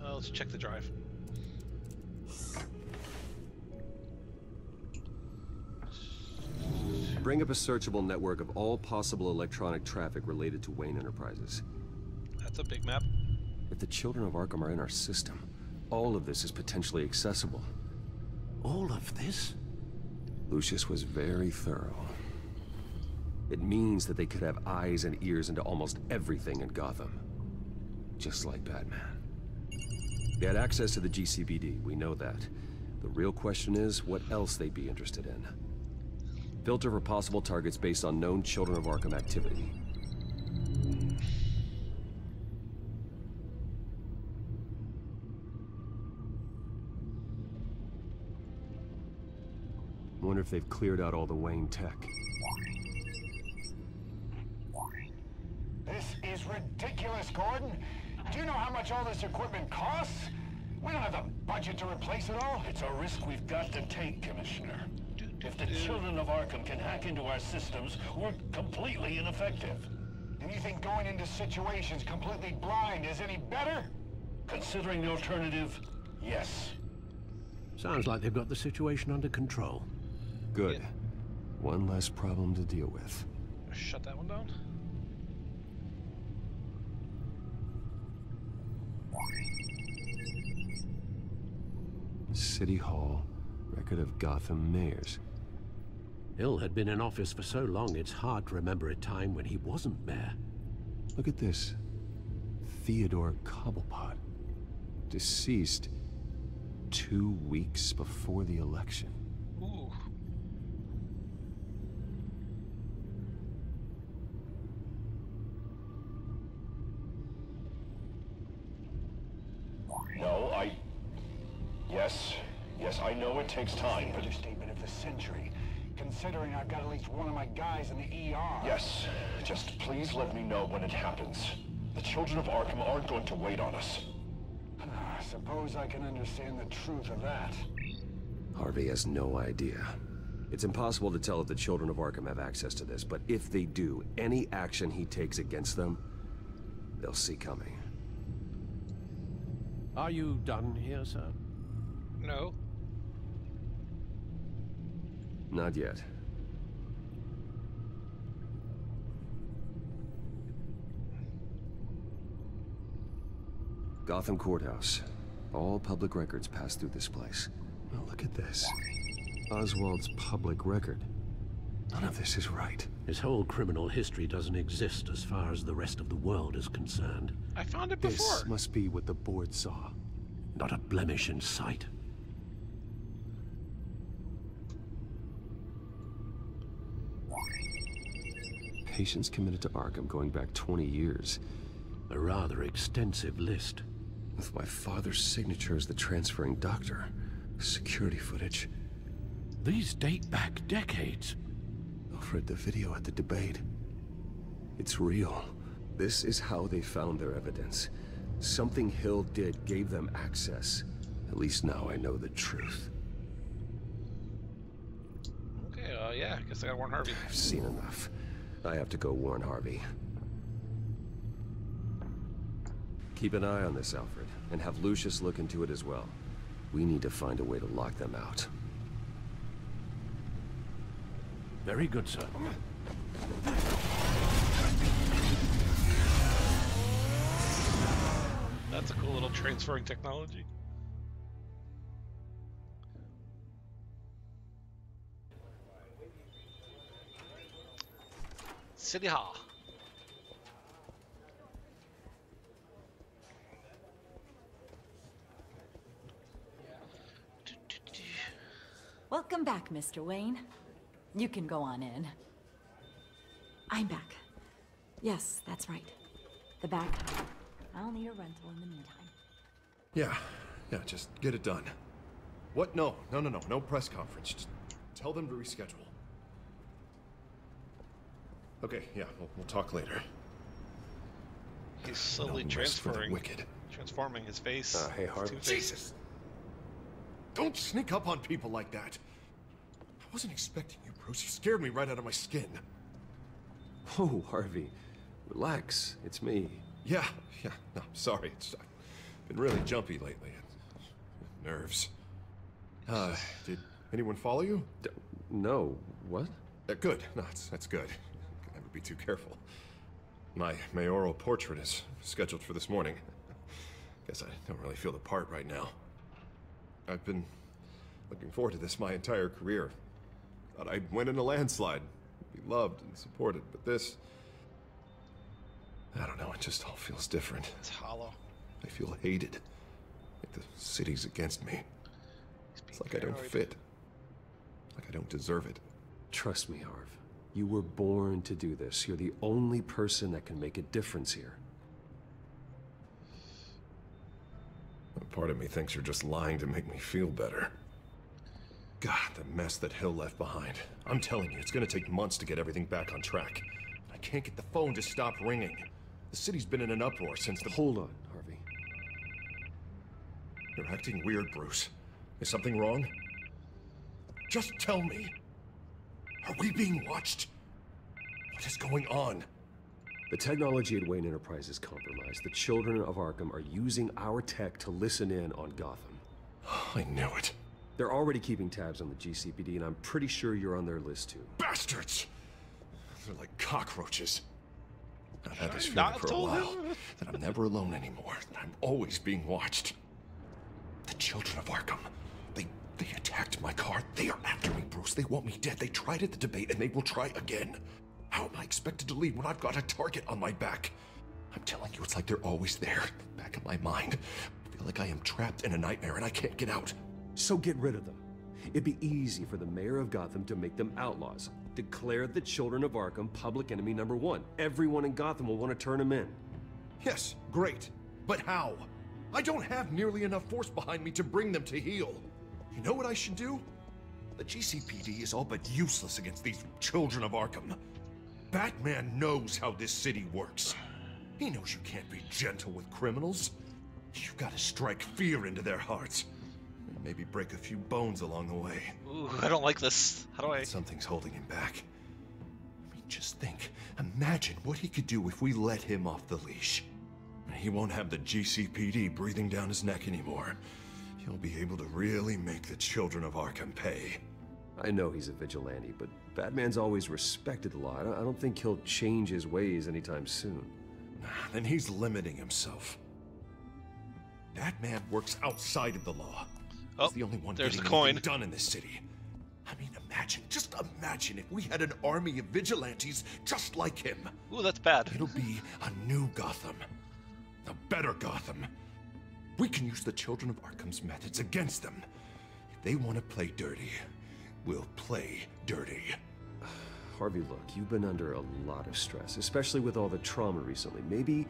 Let's check the drive. Bring up a searchable network of all possible electronic traffic related to Wayne Enterprises. That's a big map. If the children of Arkham are in our system, all of this is potentially accessible. All of this? Lucius was very thorough. It means that they could have eyes and ears into almost everything in Gotham. Just like Batman. They had access to the GCPD, we know that. The real question is, what else they'd be interested in. Filter for possible targets based on known Children of Arkham activity. Wonder if they've cleared out all the Wayne tech. This is ridiculous, Gordon. Do you know how much all this equipment costs? We don't have the budget to replace it all. It's a risk we've got to take, Commissioner. If the children of Arkham can hack into our systems, we're completely ineffective. And you think going into situations completely blind is any better? Considering the alternative, yes. Sounds like they've got the situation under control. Good. One less problem to deal with. Shut that one down. City Hall, record of Gotham mayors. Hill had been in office for so long, it's hard to remember a time when he wasn't mayor. Look at this. Theodore Cobblepot. Deceased 2 weeks before the election. Ooh. No, Yes, I know it takes time, but... Understatement of the century. Considering I've got at least one of my guys in the ER. Yes, just please let me know when it happens. The children of Arkham aren't going to wait on us. I suppose I can understand the truth of that. Harvey has no idea. It's impossible to tell if the children of Arkham have access to this, but if they do, any action he takes against them, they'll see coming. Are you done here, sir? No. Not yet. Gotham Courthouse. All public records pass through this place. Oh, look at this. Oswald's public record. None of this is right. His whole criminal history doesn't exist as far as the rest of the world is concerned. I found it before. This must be what the board saw. Not a blemish in sight. Patients committed to Arkham going back 20 years. A rather extensive list. With my father's signature as the transferring doctor. Security footage. These date back decades. Alfred, the video at the debate. It's real. This is how they found their evidence. Something Hill did gave them access. At least now I know the truth. Okay, yeah, I guess I gotta warn Harvey. I've seen enough. I have to go warn Harvey. Keep an eye on this, Alfred, and have Lucius look into it as well. We need to find a way to lock them out. Very good, sir. That's a cool little transferring technology. City Hall. Welcome back, Mr. Wayne. You can go on in. I'm back. Yes, that's right. The back. I'll need a rental in the meantime. Yeah, just get it done. What? No press conference. Just tell them to reschedule. Okay, yeah, we'll talk later. He's slowly transforming his face. Hey, Harvey. Jesus! Don't sneak up on people like that. I wasn't expecting you, Bruce. You scared me right out of my skin. Oh, Harvey. Relax. It's me. Yeah. No, sorry. I've been really jumpy lately. Nerves. Did anyone follow you? No. What? Good. No, that's good. Can never be too careful. My mayoral portrait is scheduled for this morning. Guess I don't really feel the part right now. I've been looking forward to this my entire career. Thought I'd win in a landslide, be loved and supported, but this... I don't know, it just all feels different. It's hollow. I feel hated. Like the city's against me. It's like I don't fit. Like I don't deserve it. Trust me, Harv. You were born to do this. You're the only person that can make a difference here. Part of me thinks you're just lying to make me feel better. God, the mess that Hill left behind. I'm telling you, it's gonna take months to get everything back on track. I can't get the phone to stop ringing. The city's been in an uproar since the... Hold on, Harvey. You're acting weird, Bruce. Is something wrong? Just tell me. Are we being watched? What is going on? The technology at Wayne Enterprise is compromised. The children of Arkham are using our tech to listen in on Gotham. I knew it. They're already keeping tabs on the GCPD, and I'm pretty sure you're on their list too. Bastards! They're like cockroaches. I've had this feeling for a while, that I'm never alone anymore, that I'm always being watched. The children of Arkham, they attacked my car. They are after me, Bruce. They want me dead. They tried at the debate, and they will try again. How am I expected to leave when I've got a target on my back? I'm telling you, it's like they're always there, back of my mind. I feel like I am trapped in a nightmare and I can't get out. So get rid of them. It'd be easy for the mayor of Gotham to make them outlaws. Declare the children of Arkham public enemy #1. Everyone in Gotham will want to turn them in. Yes, great. But how? I don't have nearly enough force behind me to bring them to heel. You know what I should do? The GCPD is all but useless against these children of Arkham. Batman knows how this city works. He knows you can't be gentle with criminals. You've got to strike fear into their hearts. And maybe break a few bones along the way. Ooh, I don't like this. How do I... Something's holding him back. I mean, just think. Imagine what he could do if we let him off the leash. He won't have the GCPD breathing down his neck anymore. He'll be able to really make the children of Arkham pay. I know he's a vigilante, but Batman's always respected the law. I don't think he'll change his ways anytime soon. Then he's limiting himself. That man works outside of the law. He's the only one there's getting the coin. anything done in this city. I mean, just imagine if we had an army of vigilantes just like him. Ooh, that's bad. It'll be a new Gotham. A better Gotham. We can use the Children of Arkham's methods against them. If they want to play dirty, we'll play dirty. Harvey, look, you've been under a lot of stress, especially with all the trauma recently. Maybe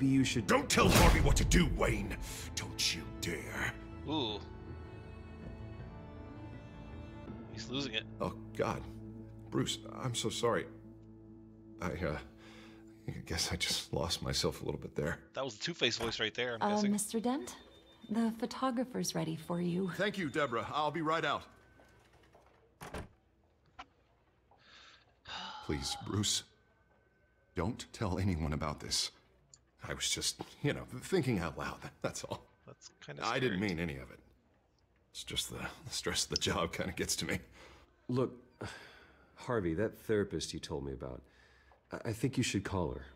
you should... Don't tell Harvey what to do, Wayne. Don't you dare. Ooh. He's losing it. Oh, God. Bruce, I'm so sorry. I guess I just lost myself a little bit there. That was the Two-Face voice right there, I'm guessing. Mr. Dent? The photographer's ready for you. Thank you, Deborah. I'll be right out. Please, Bruce, don't tell anyone about this. I was just, thinking out loud, that's all. That's kind of I didn't mean any of it. It's just the stress of the job kind of gets to me. Look, Harvey, that therapist you told me about, I think you should call her.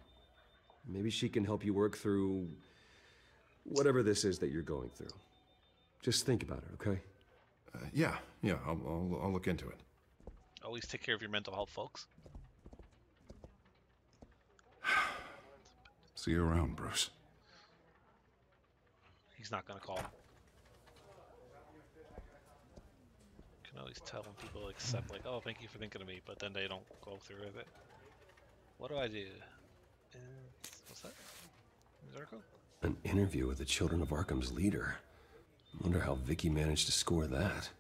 Maybe she can help you work through whatever this is that you're going through. Just think about it, okay? Yeah, I'll look into it. Always take care of your mental health, folks. See you around, Bruce. He's not gonna call. Can always tell when people accept, like, oh, thank you for thinking of me, but then they don't go through with it. What do I do? What's that? Zarko? An interview with the Children of Arkham's leader. Wonder how Vicky managed to score that.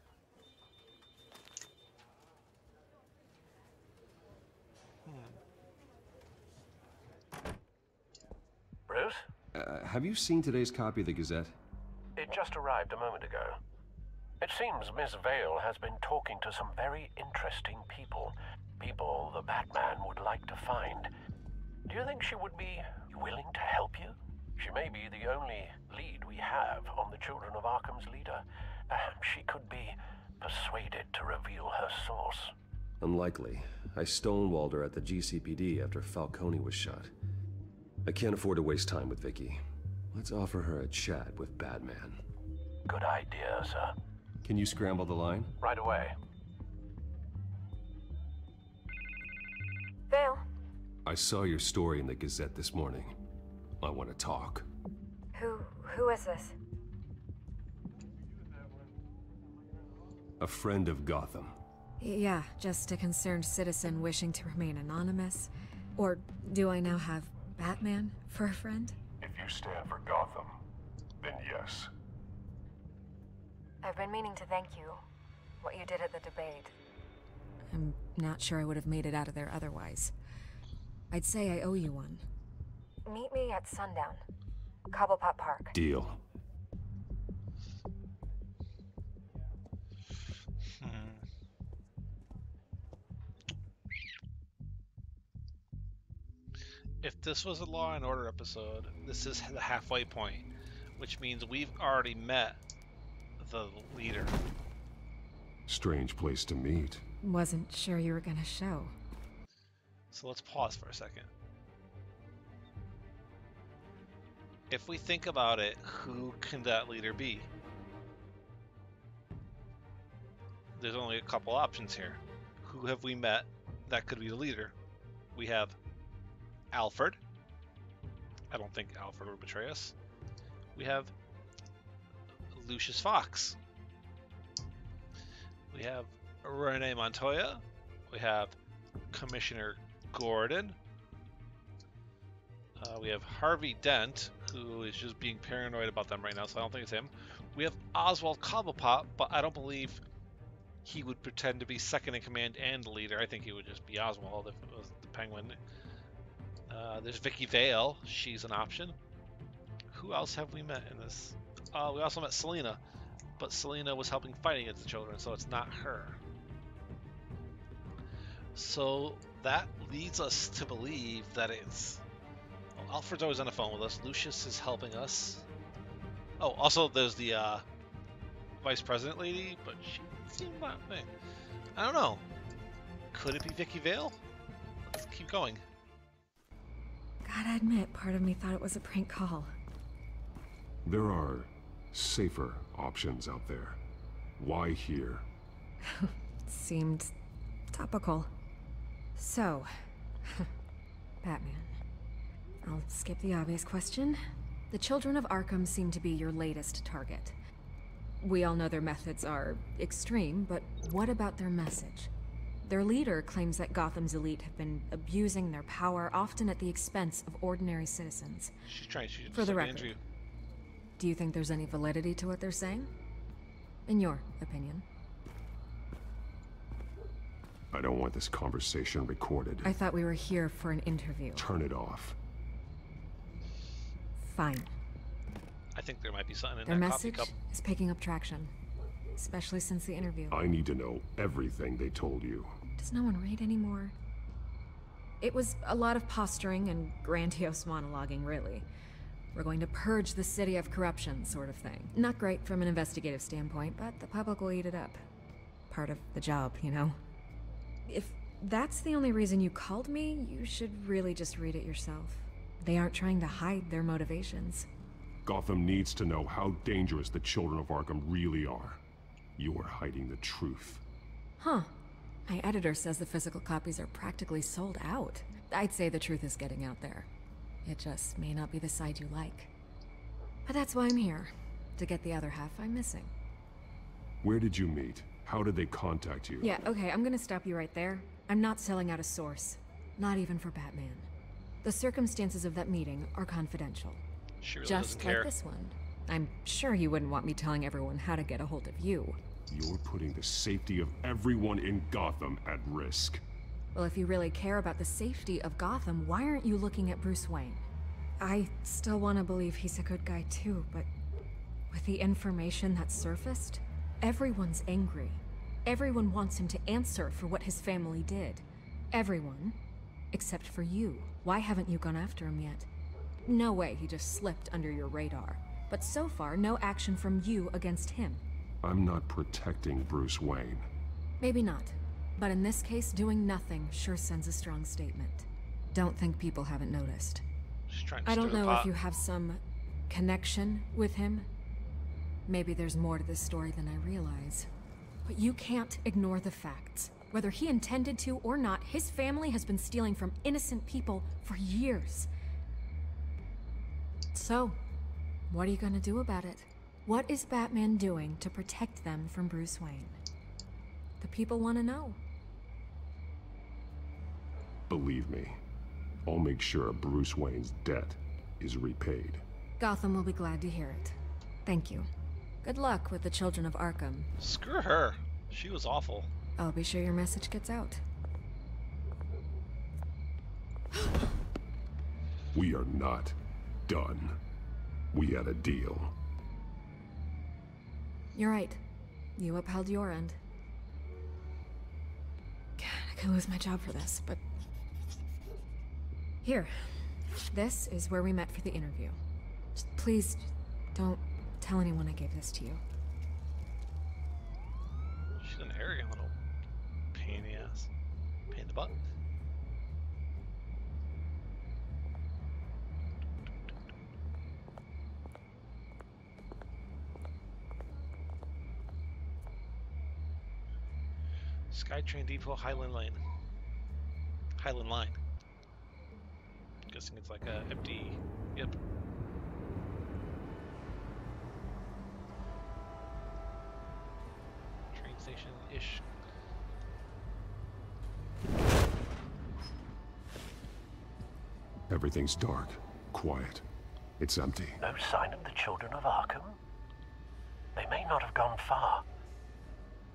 Bruce? Have you seen today's copy of the Gazette? It just arrived a moment ago. It seems Miss Vale has been talking to some very interesting people. People the Batman would like to find. Do you think she would be willing to help you? She may be the only lead we have on the Children of Arkham's leader. Perhaps she could be persuaded to reveal her source. Unlikely. I stonewalled her at the GCPD after Falcone was shot. I can't afford to waste time with Vicky. Let's offer her a chat with Batman. Good idea, sir. Can you scramble the line? Right away. Vale. I saw your story in the Gazette this morning. I want to talk. Who is this? A friend of Gotham. Yeah, just a concerned citizen wishing to remain anonymous. Or do I now have Batman for a friend? If you stand for Gotham, then yes. I've been meaning to thank you. What you did at the debate. I'm not sure I would have made it out of there otherwise. I'd say I owe you one. Meet me at sundown. Cobblepot Park. Deal. If this was a Law and Order episode, this is the halfway point, which means we've already met the leader. Strange place to meet. Wasn't sure you were gonna show. So let's pause for a second. If we think about it, who can that leader be? There's only a couple options here. Who have we met that could be the leader? We have Alfred. I don't think Alfred would betray us. We have Lucius Fox. We have Renee Montoya. We have Commissioner Gordon. We have Harvey Dent, who is just being paranoid about them right now, so I don't think it's him. We have Oswald Cobblepot, but I don't believe he would pretend to be second in command and the leader. I think he would just be Oswald if it was the Penguin. There's Vicky Vale. She's an option. Who else have we met in this? We also met Selina, but Selina was helping fight against the children, so it's not her. So that leads us to believe that it's... Well, Alfred's always on the phone with us. Lucius is helping us. Oh, also there's the Vice President lady, but she seemed not... I don't know. Could it be Vicky Vale? Let's keep going. Gotta admit, part of me thought it was a prank call. There are safer options out there. Why here? seemed topical. So, Batman. I'll skip the obvious question. The children of Arkham seem to be your latest target. We all know their methods are extreme, but what about their message? Their leader claims that Gotham's elite have been abusing their power, often at the expense of ordinary citizens. She's trying to For the record, do you think there's any validity to what they're saying? In your opinion? I don't want this conversation recorded. I thought we were here for an interview. Turn it off. Fine. I think there might be something in Their that coffee message cup. is picking up traction, especially since the interview. I need to know everything they told you. Does no one read anymore? It was a lot of posturing and grandiose monologuing, really. We're going to purge the city of corruption, sort of thing. Not great from an investigative standpoint, but the public will eat it up. Part of the job, you know? If that's the only reason you called me, you should really just read it yourself. They aren't trying to hide their motivations. Gotham needs to know how dangerous the children of Arkham really are. You're hiding the truth. Huh. My editor says the physical copies are practically sold out. I'd say the truth is getting out there. It just may not be the side you like. But that's why I'm here, to get the other half I'm missing. Where did you meet? How did they contact you? Yeah, okay, I'm gonna stop you right there. I'm not selling out a source. Not even for Batman. The circumstances of that meeting are confidential. She really Just doesn't like care. this one. I'm sure you wouldn't want me telling everyone how to get a hold of you. You're putting the safety of everyone in Gotham at risk. Well, if you really care about the safety of Gotham, why aren't you looking at Bruce Wayne? I still want to believe he's a good guy too, but with the information that surfaced, everyone's angry. Everyone wants him to answer for what his family did. Everyone, except for you. Why haven't you gone after him yet? No way he just slipped under your radar. But so far, no action from you against him. I'm not protecting Bruce Wayne. Maybe not. But in this case, doing nothing sure sends a strong statement. Don't think people haven't noticed. She's trying to I don't stir the know if pot. you have some connection with him. Maybe there's more to this story than I realize. But you can't ignore the facts. Whether he intended to or not, his family has been stealing from innocent people for years. So, what are you gonna do about it? What is Batman doing to protect them from Bruce Wayne? The people want to know. Believe me, I'll make sure Bruce Wayne's debt is repaid. Gotham will be glad to hear it. Thank you. Good luck with the children of Arkham. Screw her. She was awful. I'll be sure your message gets out. We are not done. We had a deal. You're right. You upheld your end. God, I could lose my job for this, but... Here. This is where we met for the interview. Just please, don't tell anyone I gave this to you. She's an arrogant little pain in the ass. Pain in the butt. Skytrain Depot, Highland Lane. Highland Line. Guessing it's like a empty. Yep. Train station-ish. Everything's dark, quiet. It's empty. No sign of the children of Arkham? They may not have gone far.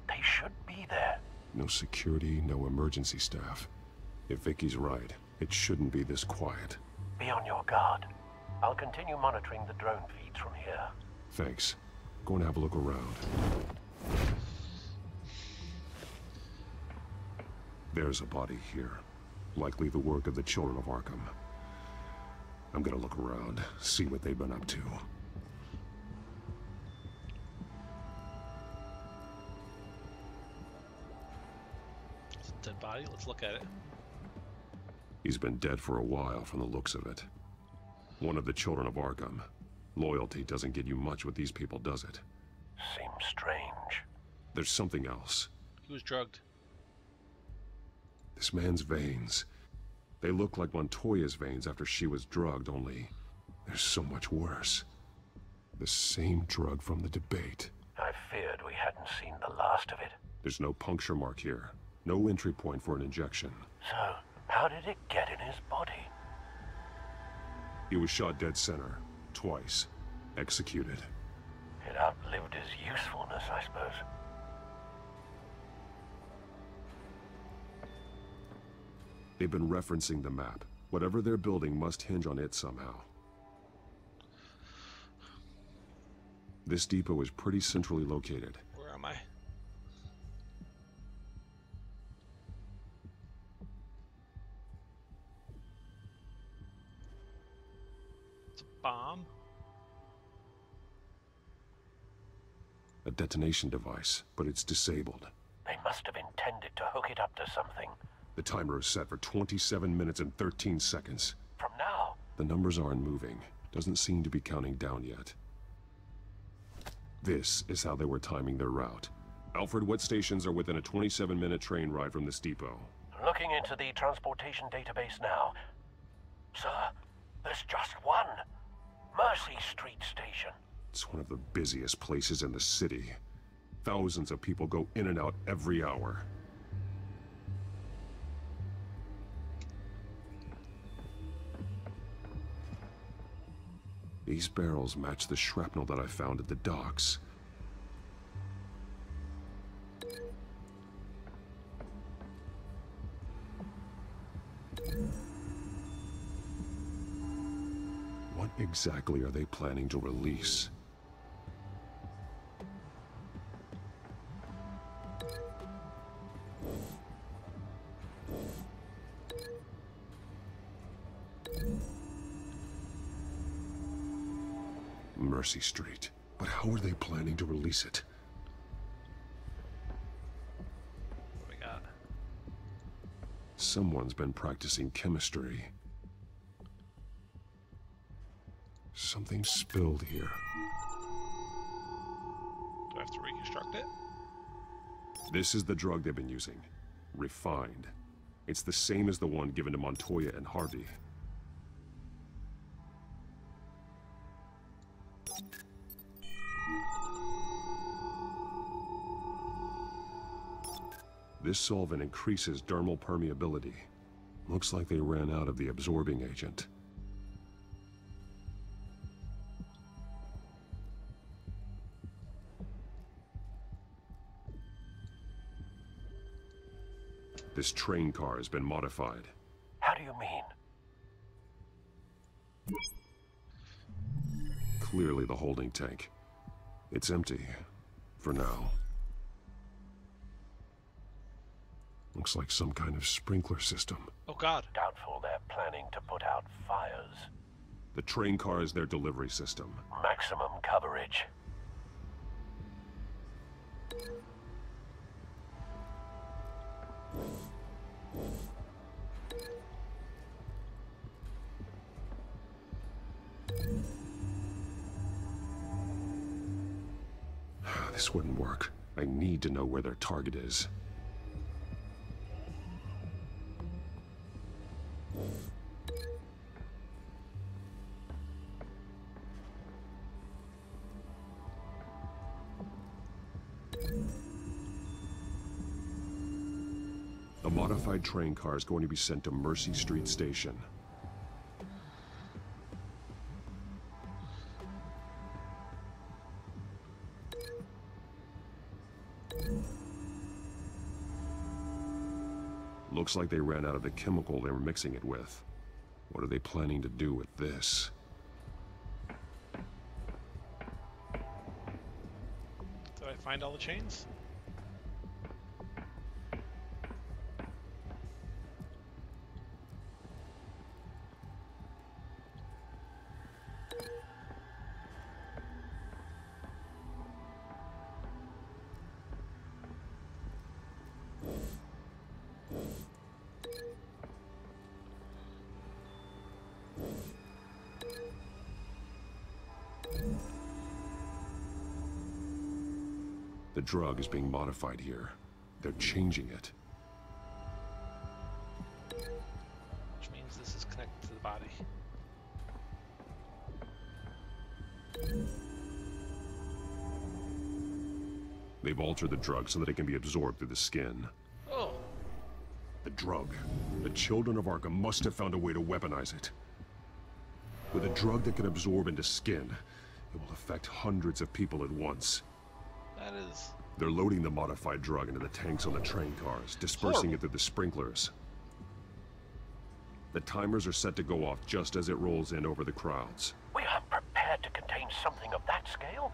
They should be there. No security, no emergency staff. If Vicky's right, it shouldn't be this quiet. Be on your guard. I'll continue monitoring the drone feeds from here. Thanks. Go and have a look around. There's a body here. Likely the work of the children of Arkham. I'm gonna look around, see what they've been up to. It's a dead body. Let's look at it. He's been dead for a while from the looks of it. One of the children of Arkham. Loyalty doesn't get you much with these people, does it? Seems strange. There's something else. He was drugged. This man's veins. They look like Montoya's veins after she was drugged, only they're so much worse. The same drug from the debate. I feared we hadn't seen the last of it. There's no puncture mark here. No entry point for an injection. So, how did it get in his body? He was shot dead center. Twice. Executed. It outlived his usefulness, I suppose. They've been referencing the map. Whatever they're building must hinge on it somehow. This depot is pretty centrally located. Where am I? It's a bomb. A detonation device, but it's disabled. They must have intended to hook it up to something. The timer is set for 27 minutes and 13 seconds. From now? The numbers aren't moving. Doesn't seem to be counting down yet. This is how they were timing their route. Alfred, what stations are within a 27-minute train ride from this depot? Looking into the transportation database now. Sir, there's just one. Mercy Street Station. It's one of the busiest places in the city. Thousands of people go in and out every hour. These barrels match the shrapnel that I found at the docks. What exactly are they planning to release? Mercy Street. But how are they planning to release it? What we got? Someone's been practicing chemistry. Something spilled here. Do I have to reconstruct it? This is the drug they've been using. Refined. It's the same as the one given to Montoya and Harvey. This solvent increases dermal permeability. Looks like they ran out of the absorbing agent. This train car has been modified. How do you mean? Clearly the holding tank. It's empty. For now. Looks like some kind of sprinkler system. Oh God. Doubtful they're planning to put out fires. The train car is their delivery system. Maximum coverage. This wouldn't work. I need to know where their target is. A modified train car is going to be sent to Mercy Street Station. Looks like they ran out of the chemical they were mixing it with. What are they planning to do with this? Did I find all the chains? The drug is being modified here. They're changing it. Which means this is connected to the body. They've altered the drug so that it can be absorbed through the skin. Oh. The drug. The children of Arkham must have found a way to weaponize it. With a drug that can absorb into skin, it will affect hundreds of people at once. That is... They're loading the modified drug into the tanks on the train cars, dispersing it through the sprinklers. The timers are set to go off just as it rolls in over the crowds. We aren't prepared to contain something of that scale.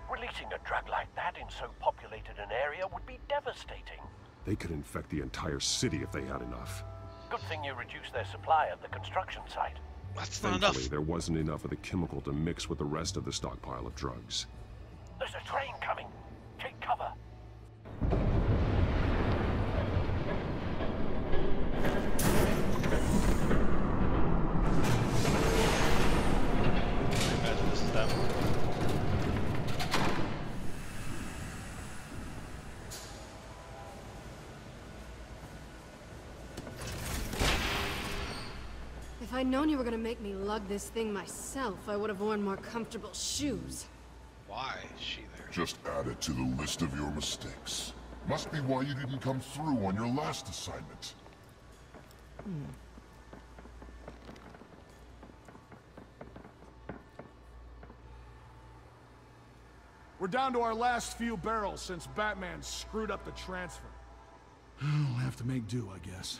Releasing a drug like that in so populated an area would be devastating. They could infect the entire city if they had enough. Good thing you reduced their supply at the construction site. That's not Thankfully, enough. there wasn't enough of the chemical to mix with the rest of the stockpile of drugs. There's a train coming. Take cover. Imagine this is them. If I'd known you were gonna make me lug this thing myself, I would have worn more comfortable shoes. Why is she there? Just add it to the list of your mistakes. Must be why you didn't come through on your last assignment. We're down to our last few barrels since Batman screwed up the transfer. We'll have to make do, I guess.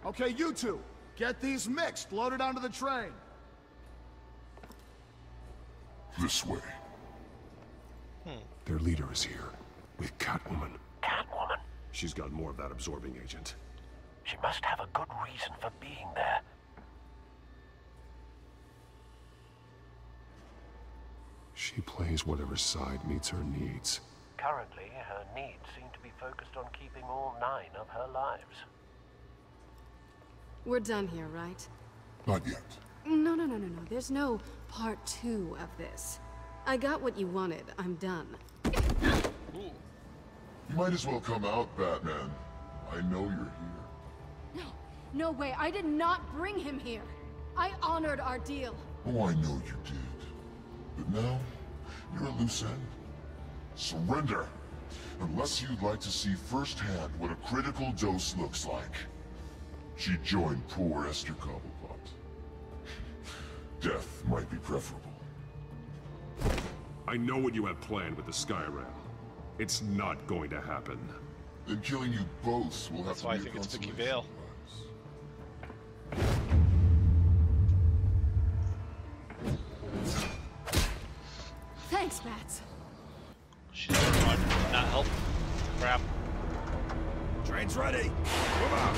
Okay, you two, get these mixed, loaded onto the train. This way. Their leader is here, with Catwoman. Catwoman? She's got more of that absorbing agent. She must have a good reason for being there. She plays whatever side meets her needs. Currently, her needs seem to be focused on keeping all 9 of her lives. We're done here, right? Not yet. No. There's no part 2 of this. I got what you wanted. I'm done. You might as well come out, Batman. I know you're here. No way. I did not bring him here. I honored our deal. Oh, I know you did. But now, you're a loose end. Surrender! Unless you'd like to see firsthand what a critical dose looks like. She joined poor Esther Cobblepot. Death might be preferable. I know what you have planned with the Skyrail. It's not going to happen. Then killing you both will have That's to why be I think a it's Vicky consolation. Vale. Thanks, Bats. She's not help. Crap. Train's ready. Move out.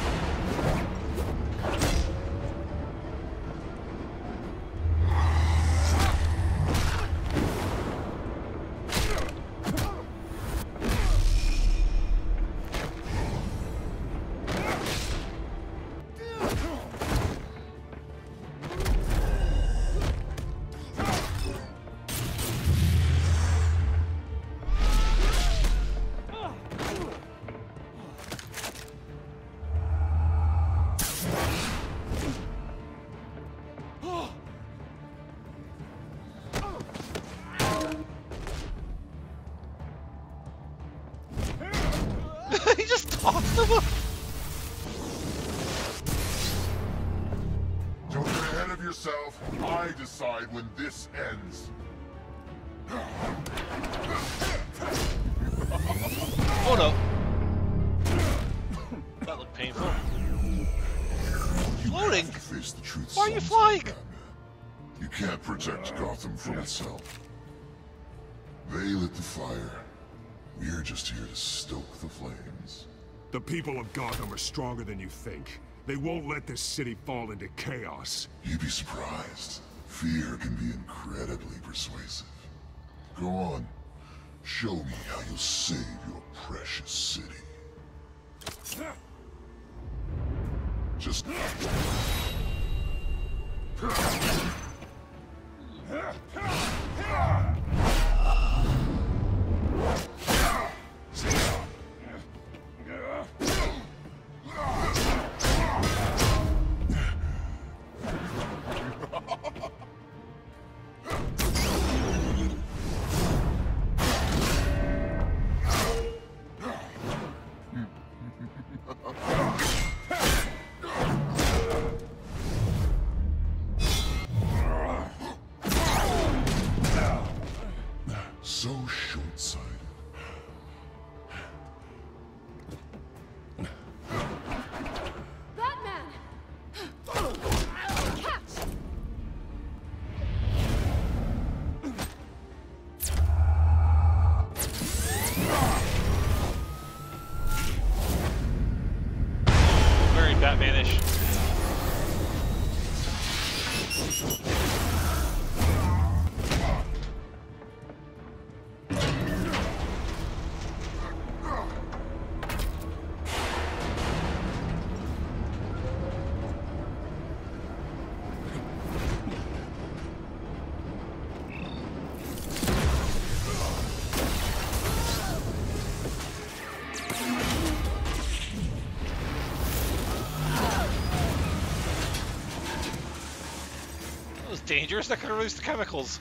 He just talked to him. Don't get ahead of yourself. I decide when this ends. Hold up. That looked painful. Floating? To face the truth. Why are you flying? You can't protect Gotham from itself. They lit the fire. We're just here to stoke the flames. The people of Gotham are stronger than you think. They won't let this city fall into chaos. You'd be surprised. Fear can be incredibly persuasive. Go on. Show me how you'll save your precious city. Just... That was dangerous. That could release the chemicals.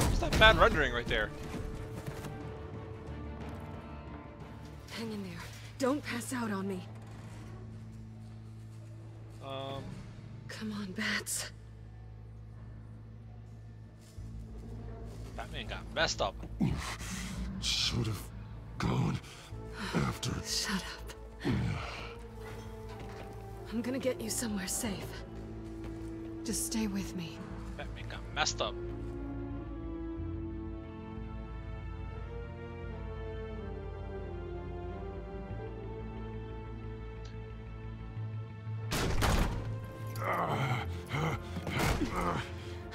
What's that bad rendering right there? Hang in there. Don't pass out on me. Come on, Bats. Batman got messed up. Should have gone after. Shut up. I'm gonna get you somewhere safe. Just stay with me. Batman got messed up.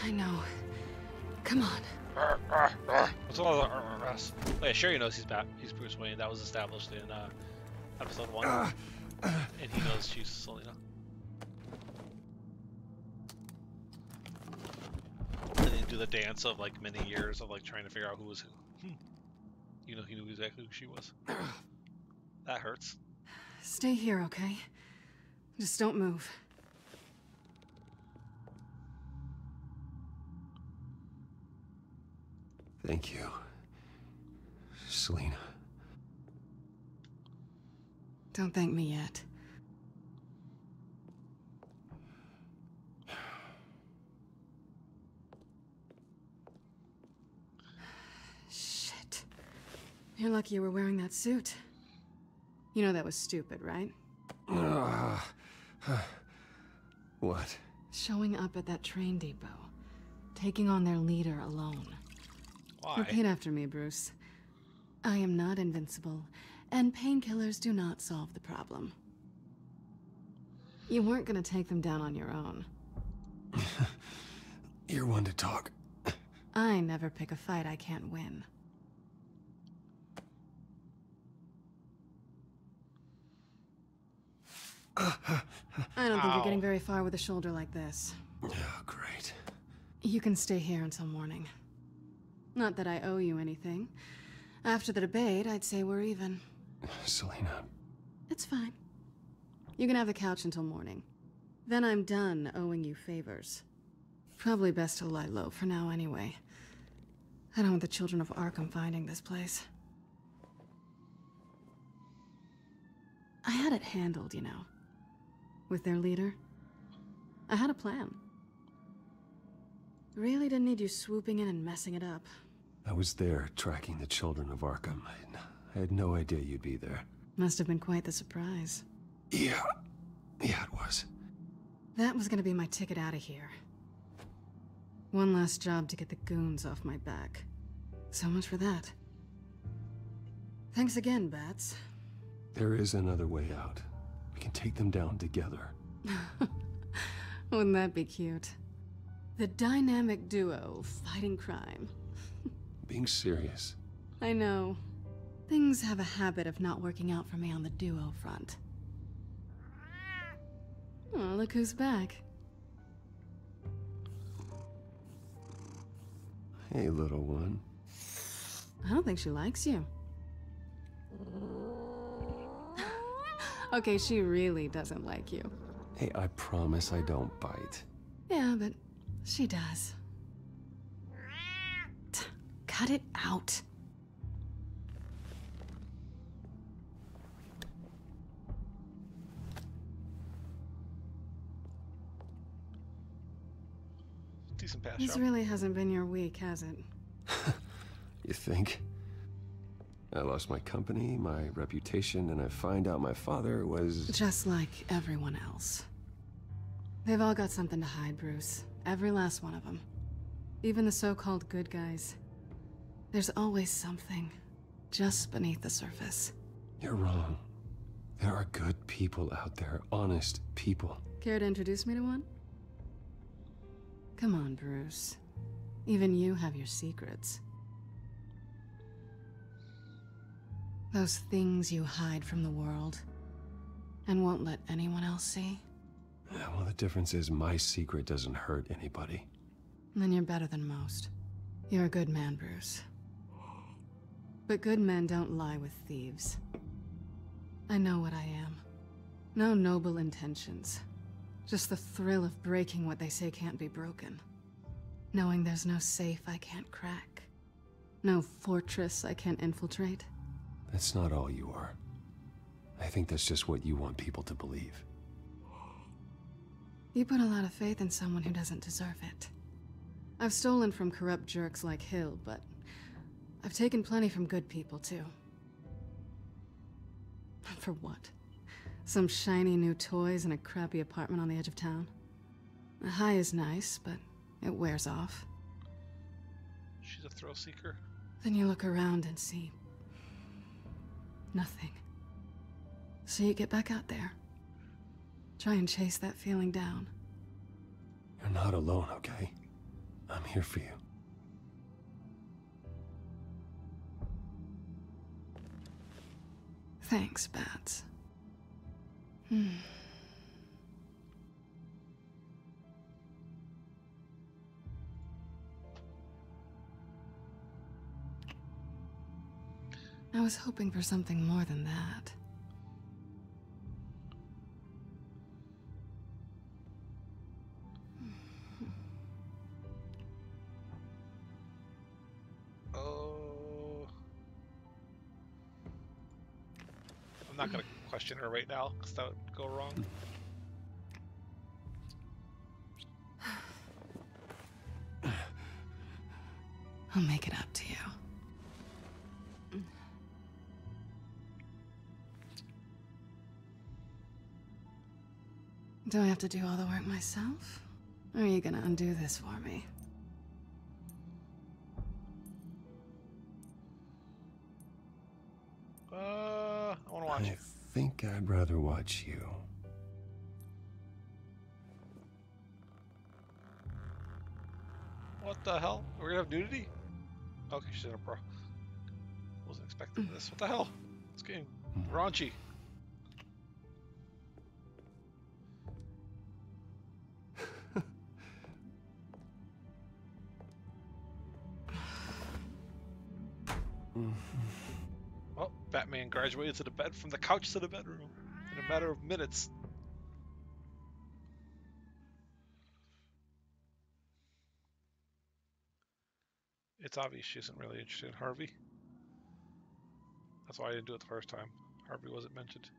I know. Come on. What's all the Oh yeah, Sherry knows he's Bruce Wayne. That was established in episode 1. And he knows she's Selina. And they do the dance of like many years of like trying to figure out who was who. You know, he knew exactly who she was. That hurts. Stay here, okay? Just don't move. Thank you, Selina. Don't thank me yet. Shit. You're lucky you were wearing that suit. You know that was stupid, right? What? Showing up at that train depot. Taking on their leader alone. Why? Repeat after me, Bruce. I am not invincible, and painkillers do not solve the problem. You weren't gonna take them down on your own. You're one to talk. I never pick a fight I can't win. I don't think you're getting very far with a shoulder like this. Oh, great. You can stay here until morning. Not that I owe you anything. After the debate, I'd say we're even. Selina. It's fine. You can have the couch until morning. Then I'm done owing you favors. Probably best to lie low for now anyway. I don't want the children of Arkham finding this place. I had it handled, you know. With their leader. I had a plan. Really didn't need you swooping in and messing it up. I was there tracking the children of Arkham. I had no idea you'd be there. Must have been quite the surprise. Yeah, it was. That was gonna be my ticket out of here. One last job to get the goons off my back. So much for that. Thanks again, Bats. There is another way out. We can take them down together. Wouldn't that be cute? The dynamic duo fighting crime. Being serious. I know. Things have a habit of not working out for me on the duo front. Oh, look who's back. Hey, little one. I don't think she likes you. Okay, she really doesn't like you. Hey, I promise I don't bite. Yeah, but she does. Cut it out. Decent pass. This really hasn't been your week, has it? You think? I lost my company, my reputation, and I find out my father was... Just like everyone else. They've all got something to hide, Bruce. Every last one of them. Even the so-called good guys. There's always something just beneath the surface. You're wrong. There are good people out there, honest people. Care to introduce me to one? Come on, Bruce. Even you have your secrets. Those things you hide from the world and won't let anyone else see. Yeah, well, the difference is my secret doesn't hurt anybody. Then you're better than most. You're a good man, Bruce. But good men don't lie with thieves. I know what I am. No noble intentions. Just the thrill of breaking what they say can't be broken. Knowing there's no safe I can't crack. No fortress I can't infiltrate. That's not all you are. I think that's just what you want people to believe. You put a lot of faith in someone who doesn't deserve it. I've stolen from corrupt jerks like Hill, but I've taken plenty from good people, too. For what? Some shiny new toys and a crappy apartment on the edge of town? A high is nice, but it wears off. She's a thrill seeker. Then you look around and see nothing. So you get back out there. Try and chase that feeling down. You're not alone, okay? I'm here for you. Thanks, Bats. I was hoping for something more than that. I'm not gonna question her right now, because that would go wrong. I'll make it up to you. Do I have to do all the work myself? Or are you gonna undo this for me? I wanna watch I think I'd rather watch you. What the hell? We're gonna have nudity? Okay, she's in a bra. Wasn't expecting this. What the hell? This game raunchy. Well, Batman graduated to the bed from the couch to the bedroom in a matter of minutes. It's obvious she isn't really interested in Harvey. That's why I didn't do it the first time. Harvey wasn't mentioned.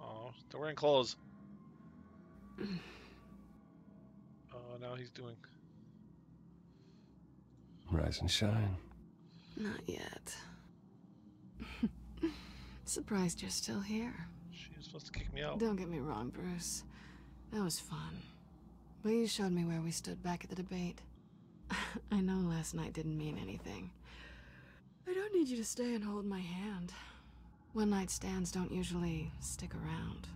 Oh, they're wearing clothes. Oh, now he's doing... Rise and shine. Not yet. Surprised you're still here. She was supposed to kick me out. Don't get me wrong, Bruce. That was fun. But you showed me where we stood back at the debate. I know last night didn't mean anything. I don't need you to stay and hold my hand. One-night stands don't usually stick around.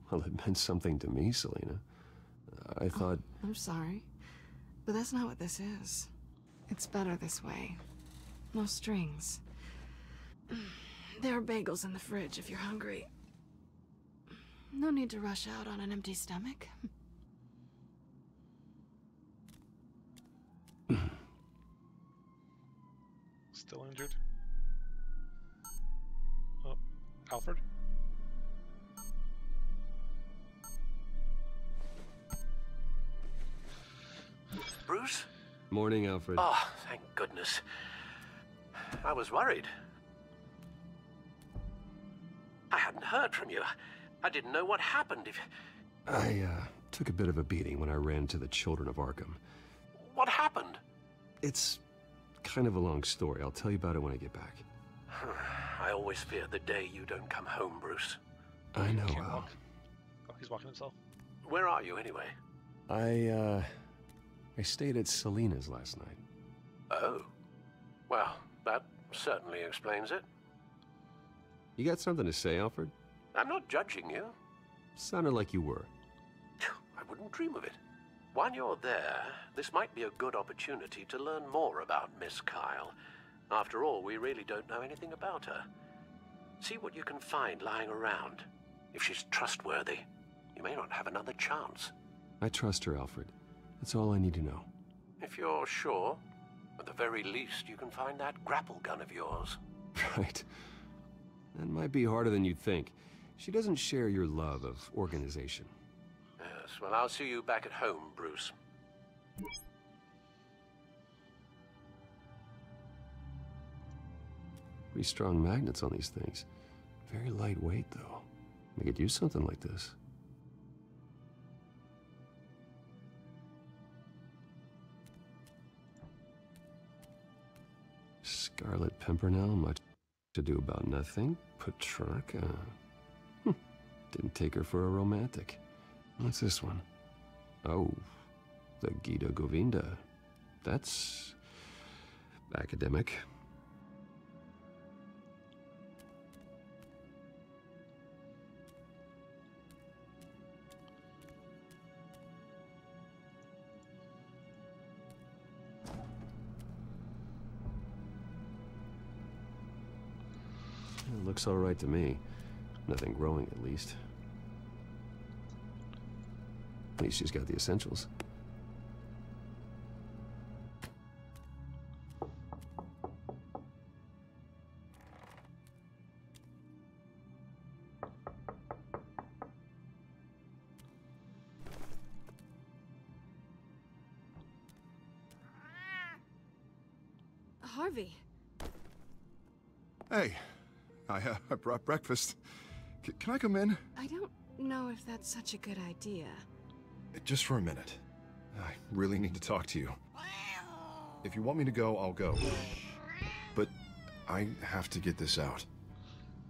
Well, it meant something to me, Selina. I thought... I'm sorry, but that's not what this is. It's better this way. No strings. There are bagels in the fridge if you're hungry. No need to rush out on an empty stomach. Still injured? Oh, Alfred? Bruce? Morning, Alfred. Oh, thank goodness. I was worried. I hadn't heard from you. I didn't know what happened if... I took a bit of a beating when I ran to the Children of Arkham. What happened? It's kind of a long story. I'll tell you about it when I get back. I always fear the day you don't come home, Bruce. I know. Can't walk. Oh, he's walking himself. Where are you, anyway? I stayed at Selina's last night. Oh. Well, that certainly explains it. You got something to say, Alfred? I'm not judging you. Sounded like you were. I wouldn't dream of it. While you're there, this might be a good opportunity to learn more about Miss Kyle. After all, we really don't know anything about her. See what you can find lying around. If she's trustworthy, you may not have another chance. I trust her, Alfred. That's all I need to know. If you're sure, at the very least, you can find that grapple gun of yours. Right. That might be harder than you'd think. She doesn't share your love of organization. Yes, well, I'll see you back at home, Bruce. Pretty strong magnets on these things. Very lightweight, though. They could use something like this. Scarlet Pimpernel, much to do about nothing. Petrarca. Didn't take her for a romantic. What's this one? Oh, the Gita Govinda. That's academic. It looks all right to me. Nothing growing, at least. At least she's got the essentials. Harvey. Hey, I brought breakfast. Can I come in? I don't know if that's such a good idea. Just for a minute. I really need to talk to you. If you want me to go, I'll go. But I have to get this out.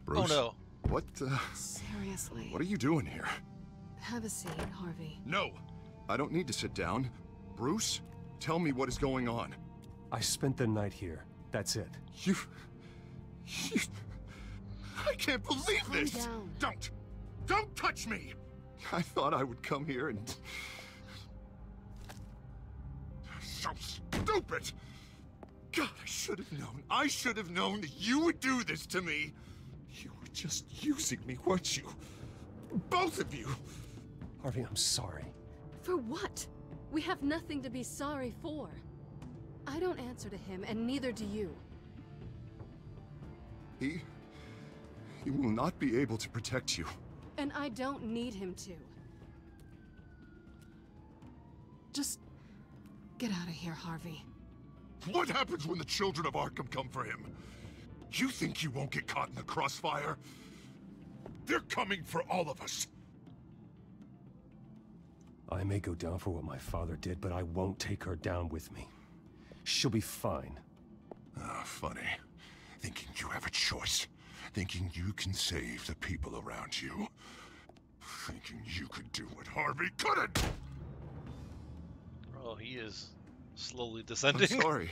Bruce? Oh no. What, Seriously. What are you doing here? Have a seat, Harvey. No! I don't need to sit down. Bruce, tell me what is going on. I spent the night here. That's it. You... I can't believe Calm this! down. Don't touch me! I thought I would come here and... So stupid! God, I should have known. I should have known that you would do this to me. You were just using me, weren't you? Both of you! Harvey, I'm sorry. For what? We have nothing to be sorry for. I don't answer to him, and neither do you. He will not be able to protect you. And I don't need him to. Just get out of here, Harvey. What happens when the children of Arkham come for him? You think you won't get caught in the crossfire? They're coming for all of us. I may go down for what my father did, but I won't take her down with me. She'll be fine. Ah, funny. Thinking you have a choice. Thinking you can save the people around you. Thinking you could do what Harvey couldn't! Oh, he is slowly descending. I'm sorry.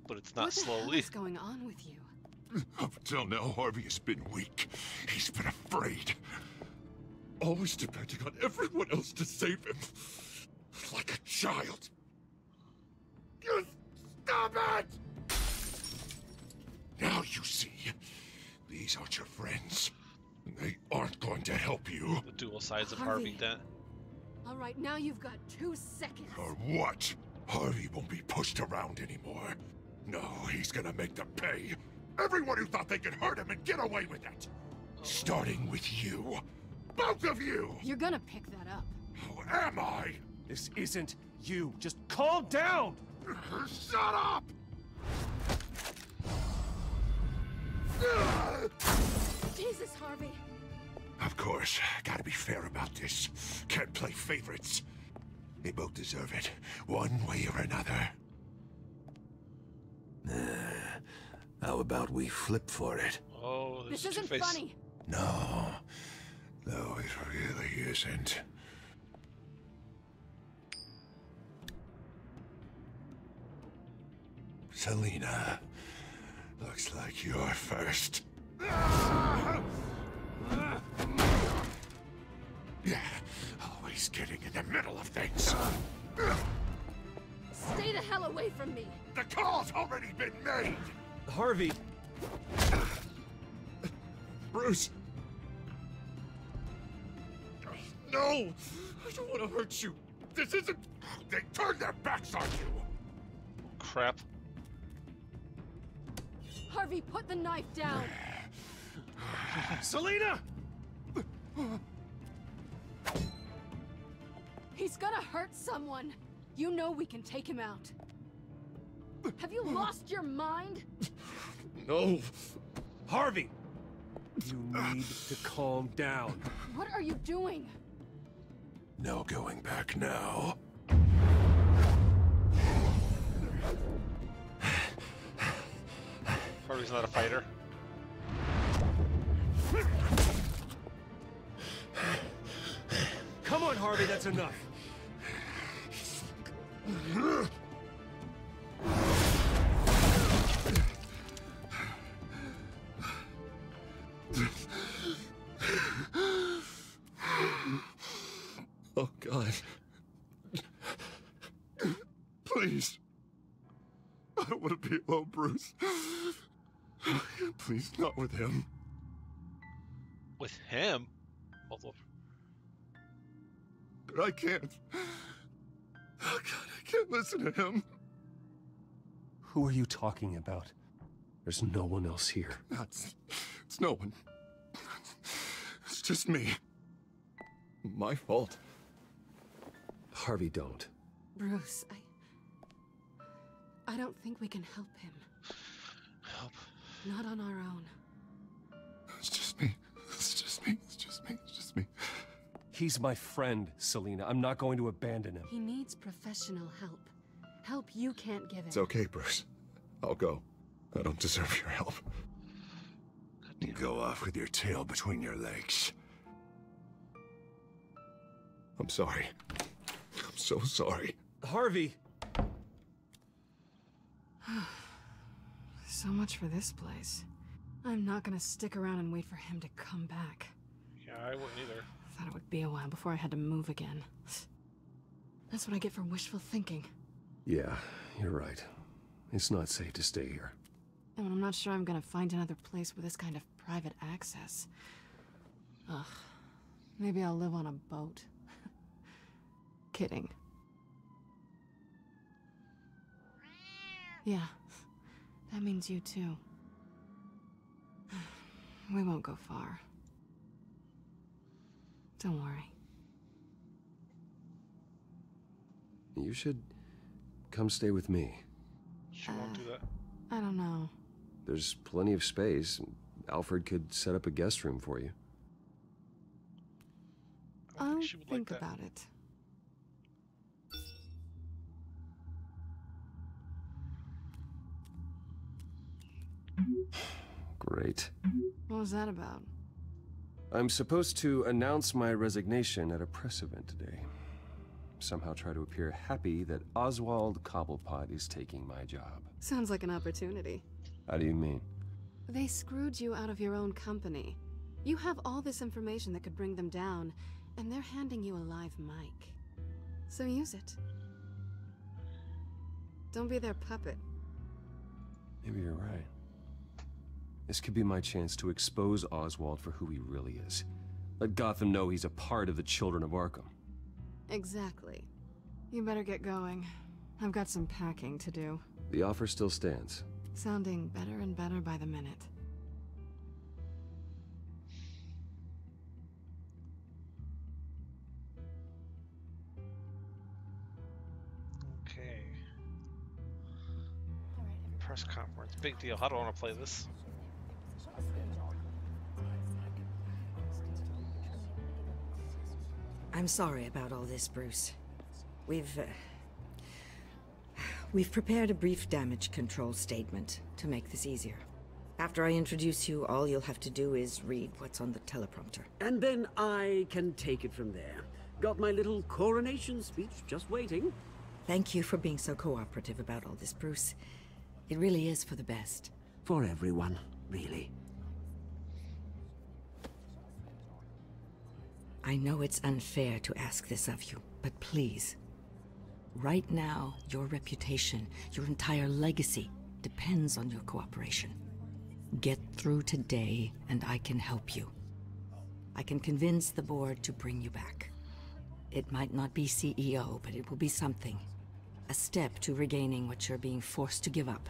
But it's not What the hell slowly. is going on with you? Up until now, Harvey has been weak. He's been afraid. Always depending on everyone else to save him. Like a child. You stop it! Now you see. These aren't your friends. They aren't going to help you. The dual sides of Harvey. Harvey Dent. All right, now you've got 2 seconds. Or what? Harvey won't be pushed around anymore. No, he's gonna make them pay. Everyone who thought they could hurt him and get away with it. Starting with you. Both of you! You're gonna pick that up. Who am I? This isn't you. Just calm down! Shut up! Jesus, Harvey! Of course, gotta be fair about this. Can't play favorites. They both deserve it, one way or another. How about we flip for it? Oh, This isn't funny. No, it really isn't. Selina, looks like you're first. Yeah, always getting in the middle of things. Stay the hell away from me! The call's already been made! Harvey! Bruce! No! I don't want to hurt you! This isn't... They turned their backs on you! crap. Harvey, put the knife down! Selina! He's gonna hurt someone! You know we can take him out. Have you lost your mind? No! Harvey! You need to calm down. What are you doing? No going back now. Harvey's not a fighter. Come on, Harvey, that's enough. Oh, God. Please. I don't want to be alone, Bruce. Please, not with him. With him? Although... But I can't. Oh, God, I can't listen to him. Who are you talking about? There's no one else here. It's no one. It's just me. My fault. Harvey, don't. Bruce, I don't think we can help him. Help? Not on our own. It's just me. It's just me. It's just me. It's just me. He's my friend, Selina. I'm not going to abandon him. He needs professional help. Help you can't give him. It's okay, Bruce. I'll go. I don't deserve your help. Go off with your tail between your legs. I'm sorry. I'm so sorry. Harvey! So much for this place. I'm not gonna stick around and wait for him to come back. Yeah, I wouldn't either. Thought it would be a while before I had to move again. That's what I get for wishful thinking. Yeah, you're right. It's not safe to stay here. And I'm not sure I'm gonna find another place with this kind of private access. Ugh. Maybe I'll live on a boat. Kidding. Yeah. That means you too. We won't go far. Don't worry. You should come stay with me. She won't do that. I don't know. There's plenty of space. Alfred could set up a guest room for you. I'll she would think like that. about it. Great. What was that about? I'm supposed to announce my resignation at a press event today. Somehow try to appear happy that Oswald Cobblepot is taking my job. Sounds like an opportunity. How do you mean? They screwed you out of your own company. You have all this information that could bring them down, and they're handing you a live mic. So use it. Don't be their puppet. Maybe you're right. This could be my chance to expose Oswald for who he really is. Let Gotham know he's a part of the Children of Arkham. Exactly. You better get going. I've got some packing to do. The offer still stands. Sounding better and better by the minute. Okay. Press conference. Big deal. How do I want to play this? I'm sorry about all this, Bruce. We've prepared a brief damage control statement to make this easier. After I introduce you, all you'll have to do is read what's on the teleprompter. And then I can take it from there. Got my little coronation speech just waiting. Thank you for being so cooperative about all this, Bruce. It really is for the best. For everyone, really. I know it's unfair to ask this of you, but please. Right now, your reputation, your entire legacy, depends on your cooperation. Get through today, and I can help you. I can convince the board to bring you back. It might not be CEO, but it will be something. a step to regaining what you're being forced to give up.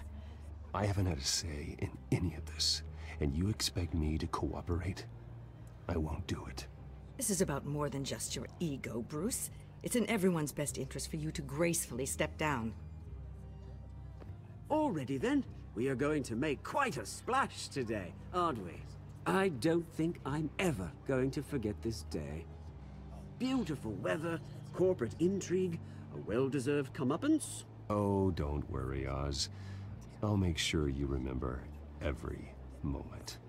I haven't had a say in any of this, and you expect me to cooperate? I won't do it. This is about more than just your ego, Bruce. It's in everyone's best interest for you to gracefully step down. Already then, we are going to make quite a splash today, aren't we? I don't think I'm ever going to forget this day. Beautiful weather, corporate intrigue, a well-deserved comeuppance. Oh, don't worry, Oz. I'll make sure you remember every moment.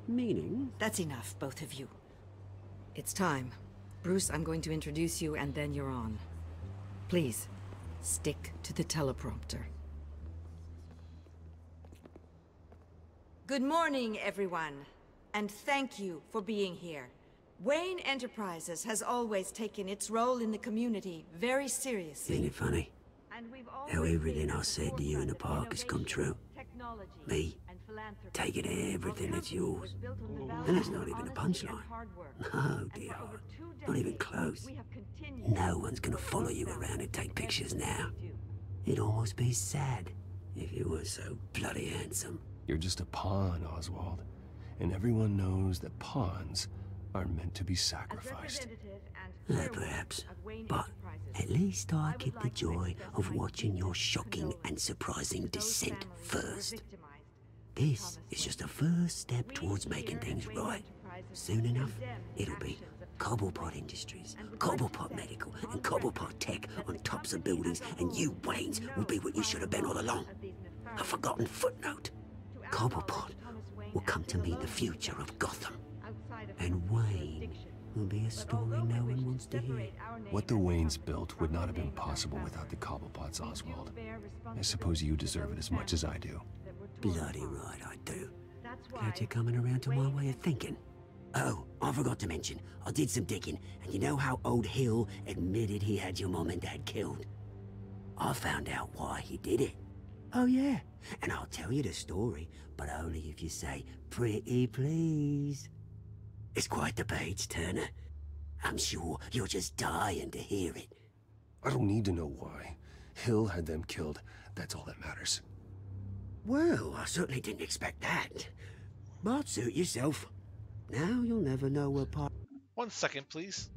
Meaning? That's enough, both of you. It's time. Bruce, I'm going to introduce you, and then you're on. Please, stick to the teleprompter. Good morning, everyone, and thank you for being here. Wayne Enterprises has always taken its role in the community very seriously. Isn't it funny? How everything I said to you in the park has come true. Me, taking everything that's yours. And that's not even a punchline. No, dear. Not even close. No one's gonna follow you around and take pictures now. It'd almost be sad if you were so bloody handsome. You're just a pawn, Oswald. And everyone knows that pawns are meant to be sacrificed. Perhaps. But at least I get the joy of watching your shocking and surprising descent first. This is just a first step towards making things right. Soon enough, it'll be Cobblepot Industries, Cobblepot Medical, and Cobblepot Tech on tops of buildings, and you, Waynes, will be what you should have been all along. A forgotten footnote. Cobblepot will come to mean the future of Gotham. And Wayne will be a story no one wants to hear. What the Waynes built would not have been possible without the Cobblepots, Oswald. I suppose you deserve it as much as I do. Bloody right I do. Glad you're coming around to my way of thinking. Oh, I forgot to mention, I did some digging, and you know how old Hill admitted he had your mom and dad killed? I found out why he did it. Oh yeah, and I'll tell you the story, but only if you say, "Pretty please." It's quite the page turner. I'm sure you're just dying to hear it. I don't need to know why. Hill had them killed. That's all that matters. Well, I certainly didn't expect that. But suit yourself. Now you'll never know what part... 1 second, please.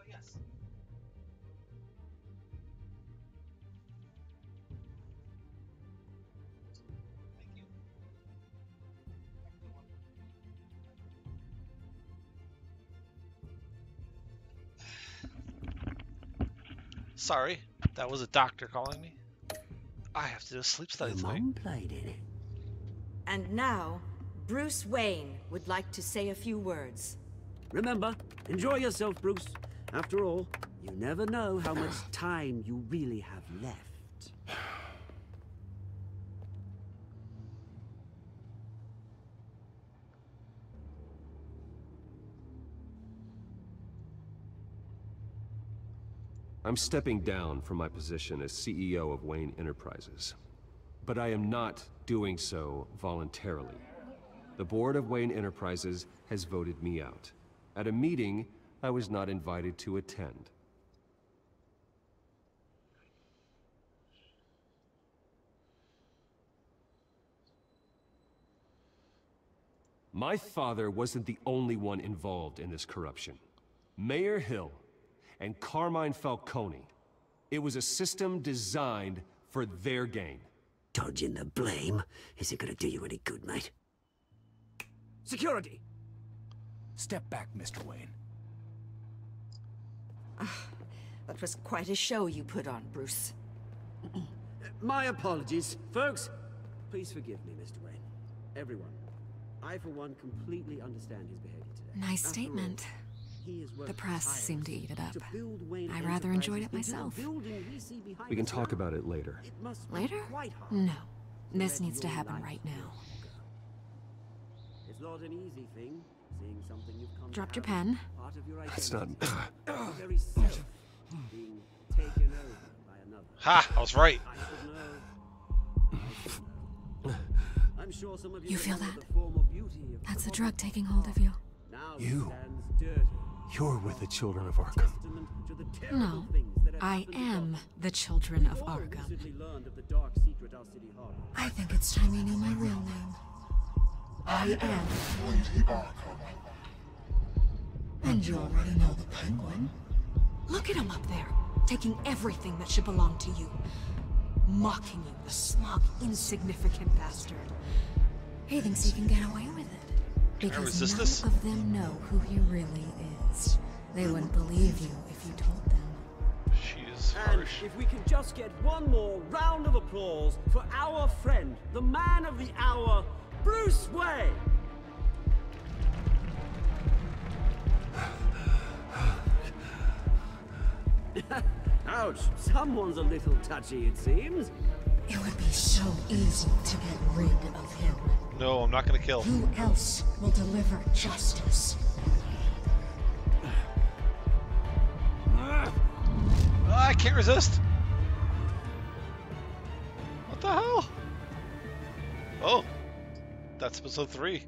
Yes. Thank you. Sorry, that was a doctor calling me. I have to do a sleep study tonight. Mom played in it. And now, Bruce Wayne would like to say a few words. Remember, enjoy yourself, Bruce. After all, you never know how much time you really have left. I'm stepping down from my position as CEO of Wayne Enterprises. But I am not doing so voluntarily. The board of Wayne Enterprises has voted me out, at a meeting I was not invited to attend. My father wasn't the only one involved in this corruption. Mayor Hill and Carmine Falcone. It was a system designed for their gain. Dodging the blame isn't gonna do you any good, mate. Security! Step back, Mr. Wayne. That was quite a show you put on, Bruce. My apologies. Folks, please forgive me, Mr. Wayne. Everyone. I, for one, completely understand his behavior today. Nice statement. The press seemed to eat it up. I rather enjoyed it myself. We can talk about it later. Later? No. This needs to happen right now. It's not an easy thing, seeing something you've come Dropped your pen. That's not... Very self, being taken over by another. Ha! I was right. I'm sure some of You feel remember that? the former beauty of That's the the drug taking hold of you. Now You. stands dirty. You're with the children of Arkham. Testament to the terrible No, things that have I happened to am Gotham. the children of We've all Arkham. recently learned of the dark secret our city harbored. I think it's time you knew my real name. I am Lady Arkham. And you already know the Penguin. Look at him up there, taking everything that should belong to you. Mocking you, the smug, insignificant bastard. He thinks he can get away with it. Because none of them know who he really is. They wouldn't believe you if you told them. She's And harsh. if we can just get one more round of applause for our friend, the man of the hour, Bruce Wayne. Ouch, someone's a little touchy, it seems. It would be so easy to get rid of him. No, I'm not gonna kill. Who else will deliver justice? I can't resist. What the hell? Oh, that's episode 3.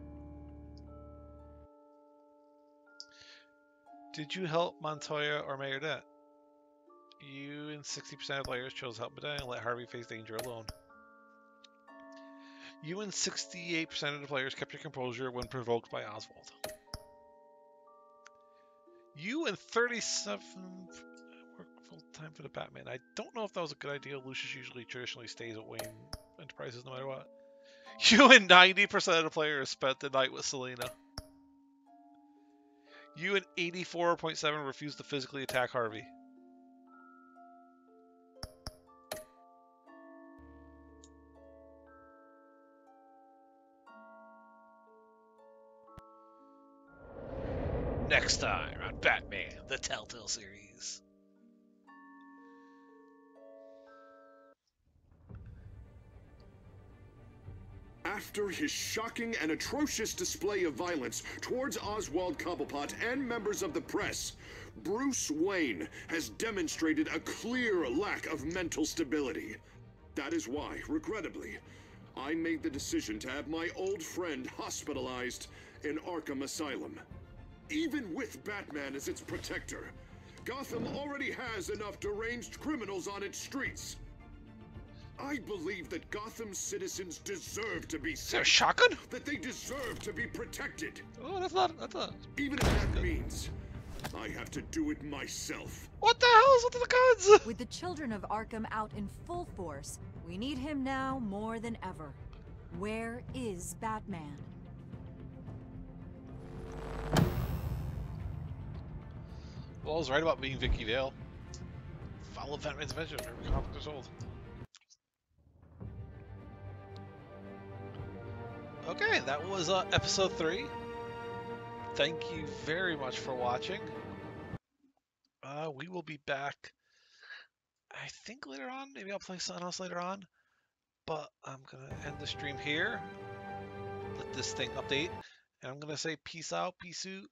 Did you help Montoya or Mayor Det? You and 60% of players chose help Medea and let Harvey face danger alone. You and 68% of the players kept your composure when provoked by Oswald. You and 37 work full time for the Batman. I don't know if that was a good idea. Lucius usually traditionally stays at Wayne Enterprises no matter what. You and 90% of the players spent the night with Selena. You and 84.7 refused to physically attack Harvey. Next time on Batman, the Telltale Series. After his shocking and atrocious display of violence towards Oswald Cobblepot and members of the press, Bruce Wayne has demonstrated a clear lack of mental stability. That is why, regrettably, I made the decision to have my old friend hospitalized in Arkham Asylum. Even with Batman as its protector, Gotham already has enough deranged criminals on its streets. I believe that Gotham's citizens deserve to be safe. Is there a shotgun? That they deserve to be protected. Oh, that's not. Even if that means I have to do it myself. What the hell is with the guns? With the children of Arkham out in full force, we need him now more than ever. Where is Batman? Well, I was right about being Vicky Vale. Follow Batman's adventures every comic is old. Okay, that was episode 3. Thank you very much for watching. We will be back, I think, later on. Maybe I'll play something else later on. But I'm going to end the stream here. Let this thing update. And I'm going to say peace out, peace out.